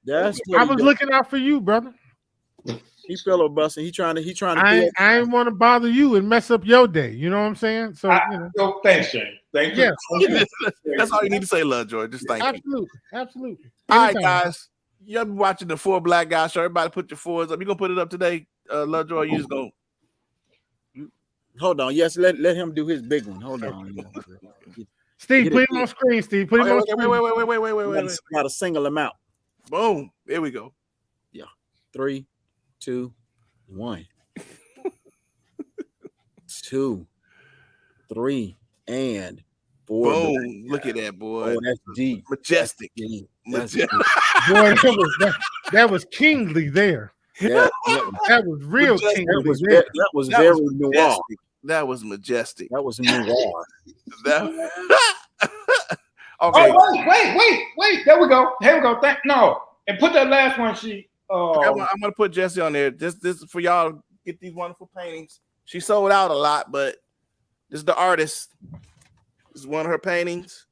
That's I was looking out for you, brother. He filibustering. He trying to. I ain't want to bother you and mess up your day. You know what I'm saying? So thanks, Shane. Thank you. Yeah. That's all you need to say, Lovejoy. Just thank you. Absolutely. All right, guys. Y'all be watching the 4 Black Guys show. Everybody put your 4s up. You gonna put it up today, Lovejoy? You just gonna hold on. Yes, let him do his big one. Hold on. Steve, put him on screen, Steve. Put him on screen. Wait. Got to single him out. Boom. There we go. Yeah. 3, 2, 1. 2, 3, and 4. Boom. Look at that, boy. Oh, that's deep. Majestic. That's Majestic. Boy, that was kingly there. That was real kingly. That was very noir. That was majestic. That was noir. Okay. Oh, wait. There we go. Here we go. And put that last one. I'm gonna put Jesse on there. This is for y'all to get these wonderful paintings. She sold out a lot, but this is the artist. This is one of her paintings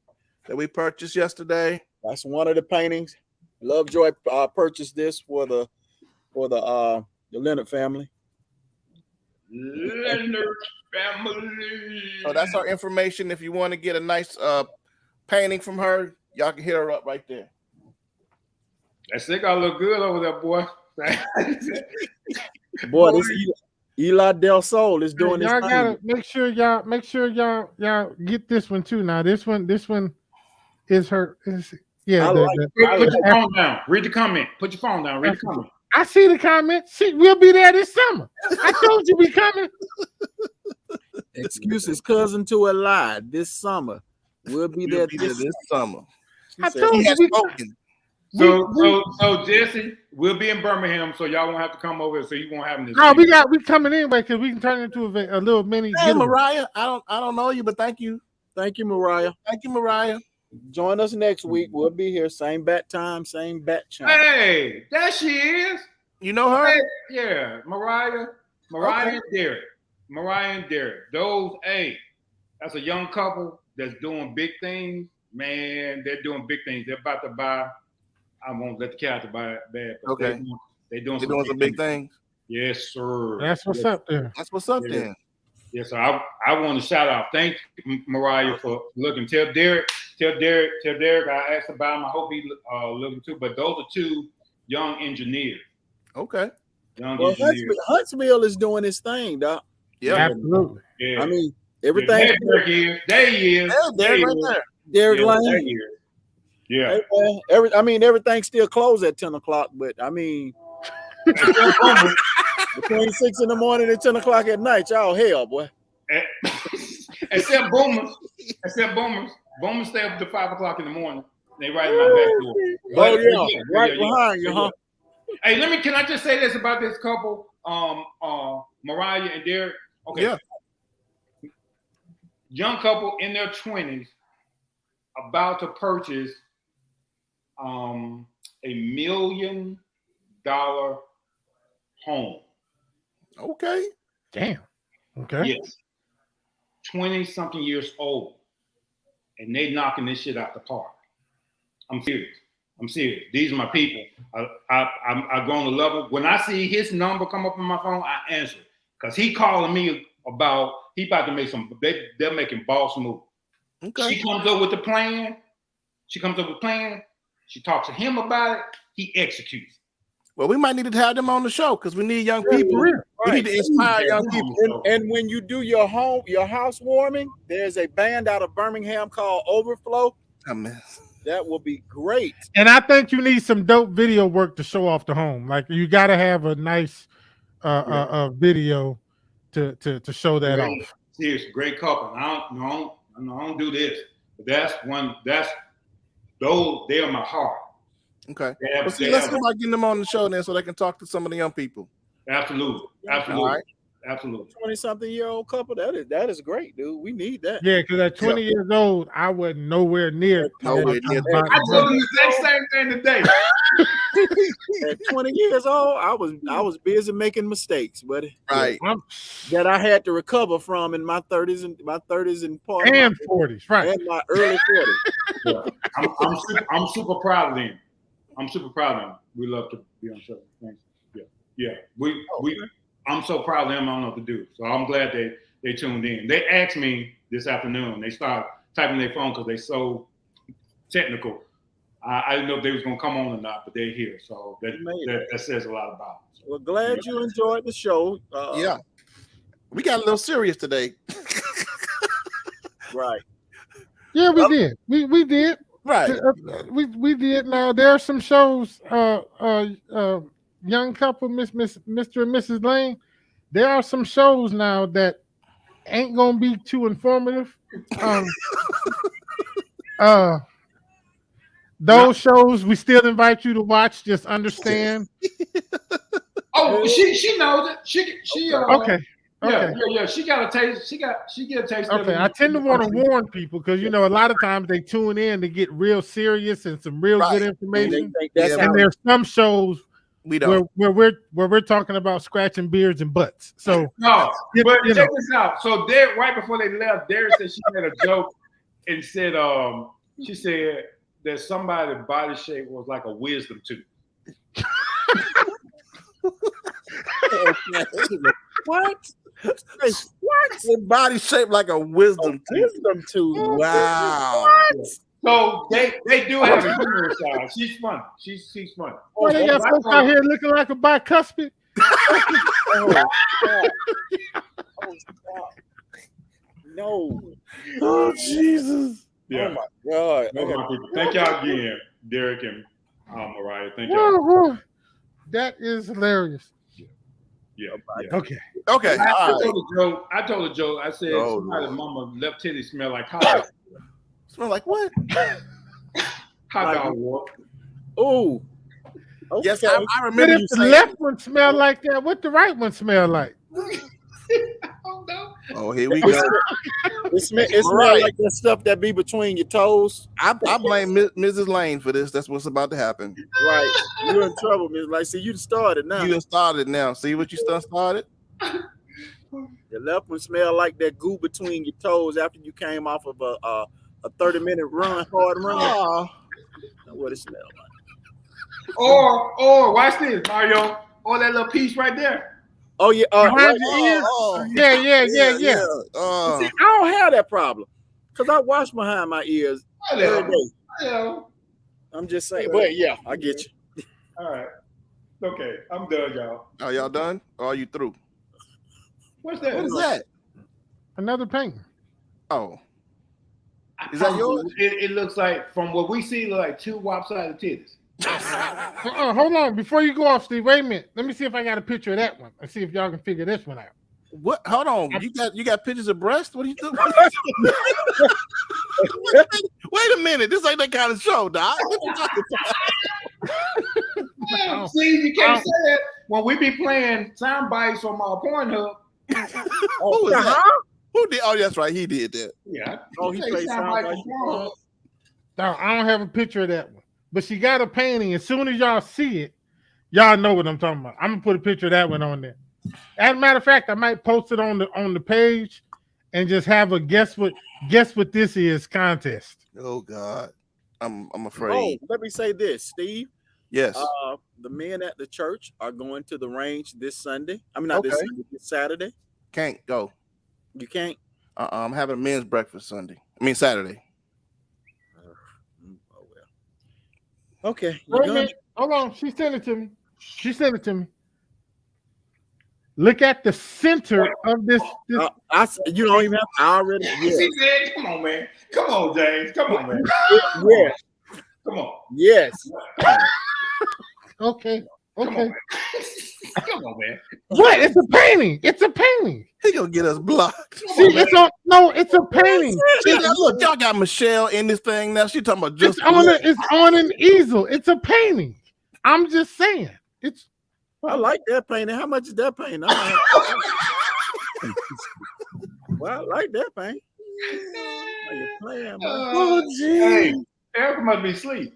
that we purchased yesterday. That's one of the paintings. Lovejoy purchased this for the Leonard family. Leonard family. So that's our information. If you want to get a nice painting from her, y'all can hit her up right there. That still gotta look good over there, boy. Boy, this Eli Del Sol is doing this. Y'all gotta make sure y'all get this one too. Now this one is her. Put your phone down. Read the comment. Put your phone down. Read the comment. I see the comment. See, we'll be there this summer. I told you we coming. Excuses, cousin to a lie. This summer we'll be there this summer. I told you we spoken. So Jesse, we'll be in Birmingham, so y'all won't have to come over, so you won't have this. No, we coming anyway because we can turn it into a little mini. Hey, Mariah, I don't know you, but thank you, Mariah. Thank you, Mariah. Join us next week. We'll be here, same bat time, same bat channel. Hey, there she is. You know her? Hey, yeah, Mariah and Derek. Mariah and Derek. Those, that's a young couple that's doing big things. Man, they're doing big things. They're about to buy. I won't let the cat buy it bad. Okay. They're doing some big things. Yes, sir. That's what's up there. That's what's up there. Yes, so I want to shout out. Thank you, Mariah, for looking. Tell Derek. I asked about him. I hope he looking too. But those are 2 young engineers. Okay. Huntsville is doing his thing, doc. Yeah, absolutely. Yeah. I mean, everything. There he is. Derek right there. Derek Lane. Yeah. Everything's still closed at 10 o'clock, but I mean, between 6 in the morning and 10 o'clock at night, y'all hell, boy. Except Boomer. Except boomers. Boomers stay up to 5 o'clock in the morning. They right in my back door. Oh yeah, right behind you, huh? Hey, can I just say this about this couple, Mariah and Derek? Okay. Yeah. Young couple in their 20s about to purchase $1 million home. Okay. Damn. Okay. Yes. 20-something years old. And they knocking this shit out the park. I'm serious. These are my people. I've grown to love it. When I see his number come up on my phone, I answer it. Because he calling me about, he about to make they're making boss moves. Okay. She comes up with a plan. She talks to him about it. He executes. Well, we might need to have them on the show because we need young people. Right. We need to inspire young people. And when you do your house warming, there's a band out of Birmingham called Overflow. That will be great. And I think you need some dope video work to show off the home. Like you got to have a nice video to show that off. Seriously, great couple. I don't do this. But they are my heart. Okay. Let's see about getting them on the show then so they can talk to some of the young people. Absolutely. All right. Absolutely. 20-something-year-old couple. That is great, dude. We need that. Yeah, because at 20 years old, I wasn't nowhere near. I told him the exact same thing today. At 20 years old, I was busy making mistakes, buddy. Right. That I had to recover from in my 30s and part and 40s, right? And my early 40s. I'm super proud of them. We love to be on the show. Thanks. Yeah. I'm so proud of them. I don't know what to do. So I'm glad they tuned in. They asked me this afternoon. They started typing their phone because they're so technical. I didn't know if they was gonna come on or not, but they're here. So that says a lot about it. Well, glad you enjoyed the show. Yeah. We got a little serious today. Right. Yeah, we did. We did. Right. We did. Now there are some shows. Young couple, Mr. and Mrs. Lane. There are some shows now that ain't gonna be too informative. Those shows we still invite you to watch. Just understand. Oh, she knows it. She okay. Yeah. She got a taste. She get a taste. Okay, I tend to want to warn people because a lot of times they tune in to get real serious and some real good information. And there's some shows we don't where we're talking about scratching beards and butts. So no, but check this out. So there, right before they left, Derek said she had a joke and said, she said that somebody's body shape was like a wisdom tooth. What? What? The body shaped like a wisdom tooth. Wow. What? So they do have a humorous side. She's funny. She's funny. Well, they got folks out here looking like a bicuspid. No. Oh Jesus. Yeah. Oh my God. Thank y'all again, Derek and Mariah. Thank y'all. That is hilarious. Yeah. Okay. I told a joke. I said somebody's mama left titty smell like hot. Smell like what? Hot dog water. Oh. Okay. Yes, I remember. If the left one smell like that, what the right one smell like? Oh, here we go. It smells like that stuff that be between your toes. I blame Mrs. Lane for this. That's what's about to happen. Right. You're in trouble, Ms. Lane. See, you started now. You started now. See what you started? Your left one smell like that goo between your toes after you came off of a 30-minute hard run. That's what it smells like. Or watch this, Mario. Or that little piece right there. Oh yeah, behind your ears. Yeah. See, I don't have that problem because I wash behind my ears every day. I'm just saying, but yeah, I get you. All right, okay, I'm done, y'all. Are y'all done? Or are you through? What's that? What is that? Another painting. Oh, is that yours? It looks like, from what we see, like two lopsided titties. Hold on, before you go off, Steve. Wait a minute. Let me see if I got a picture of that one. Let's see if y'all can figure this one out. What? Hold on. You got pictures of breasts? What are you doing? Wait a minute. This ain't that kind of show, Doc. What you talking about? See, you can't say that when we be playing sound bites on my Pornhub. Who was that? Who did? Oh, that's right. He did that. Yeah. Oh, he plays sound bites on Pornhub. No, I don't have a picture of that one. But she got a painting. As soon as y'all see it, y'all know what I'm talking about. I'm gonna put a picture of that one on there. As a matter of fact, I might post it on the page and just have a guess what this is contest. Oh God, I'm afraid. Oh, let me say this, Steve. Yes. The men at the church are going to the range this Sunday. I mean, not this Sunday, this Saturday. Can't go. You can't. I'm having a men's breakfast Saturday. Oh well. Okay. Wait a minute. Hold on. She sent it to me. Look at the center of this. You don't even have. I already. Yeah. She said, "Come on, man. Come on, James. Come on, man. Yeah. Come on. Yes. Okay. Come on, man. What? It's a painting. It's a painting. He gonna get us blocked. See, it's a painting. See, now, look, y'all got Michelle in this thing now. She talking about just It's on an easel. It's a painting. I'm just saying. I like that painting. How much is that painting? Well, I like that painting. Are you playing, man? Oh, hey, Erica must be asleep.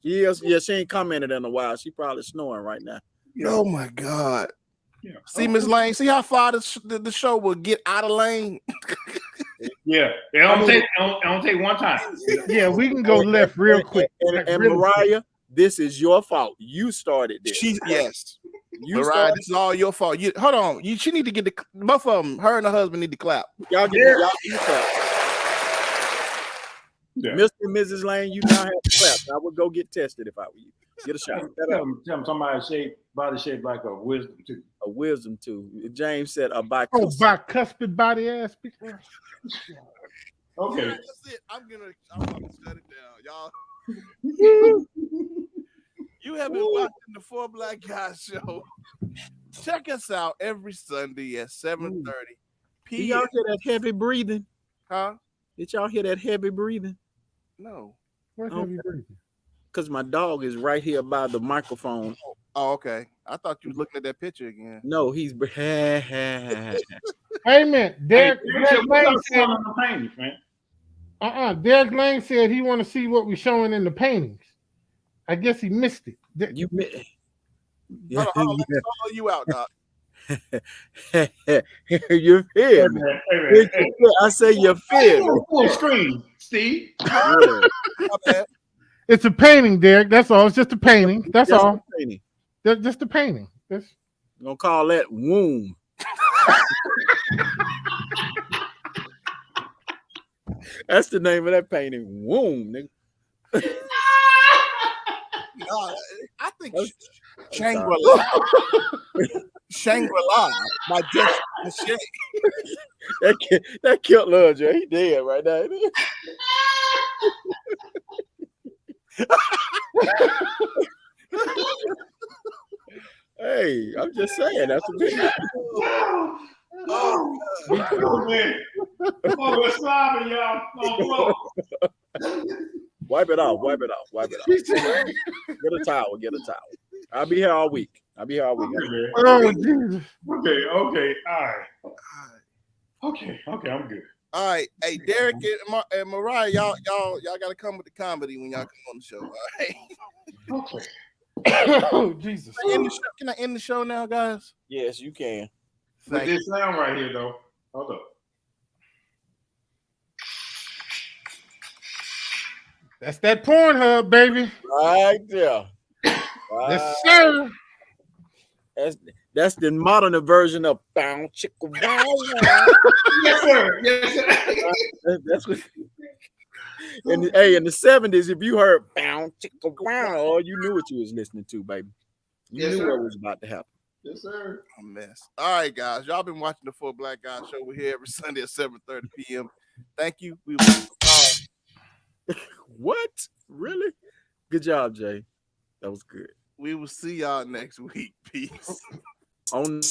Yes, she ain't commented in a while. She probably snoring right now. Oh my God. Yeah. See, Miss Lane, see how far the show will get out of lane. Yeah, it don't take one time. Yeah, we can go left real quick. And Mariah, this is your fault. You started this. Yes. Mariah, this is all your fault. Hold on. She need to get both of them. Her and her husband need to clap. Y'all clap. Yeah. Mr. and Mrs. Lane, you now have to clap. I would go get tested if I were you. Get a shot. Tell them somebody's body shaped like a wisdom tooth. A wisdom tooth. James said a bicuspid. Oh, bicuspid body ass. Okay. That's it. I'm gonna shut it down, y'all. You have been watching the Four Black Guys show. Check us out every Sunday at 7:30 p.m. Did y'all hear that heavy breathing? Huh? Did y'all hear that heavy breathing? No. Where's heavy breathing? Because my dog is right here by the microphone. Oh, okay. I thought you was looking at that picture again. No, he's. Hey man, Derek Lane said. Derek Lane said he want to see what we're showing in the paintings. I guess he missed it. You. Hold on, let me follow you out, Doc. You feel me? Hey. I say you feel me. Full screen, Steve. Yeah. It's a painting, Derek. That's all. It's just a painting. That's all. A painting. Just a painting. I'm gonna call that womb. That's the name of that painting. Womb, nigga. No, I think Shangri-La. Shangri-La by Jesse Machete. That killed Lil J. He dead right now. Hey, I'm just saying that's a big. Oh man! Oh, we're slobbing, y'all. Oh, Wipe it off. Get a towel. I'll be here all week. Oh, Jesus. Okay. All right. Okay, I'm good. All right. Hey, Derek and Mariah, y'all gotta come with the comedy when y'all come on the show. All right. Okay. Oh, Jesus. Can I end the show now, guys? Yes, you can. With this sound right here, though. Hold up. That's that Pornhub, baby. Right there. Yes, sir. That's the modern version of bound chicken. Yes, sir. That's what. In the 70s, if you heard bound chicken, oh, you knew what you was listening to, baby. You knew what was about to happen. Yes, sir. A mess. All right, guys. Y'all been watching the Four Black Guys show. We're here every Sunday at 7:30 p.m. Thank you. We will. What? Really? Good job, Jay. That was good. We will see y'all next week. Peace. On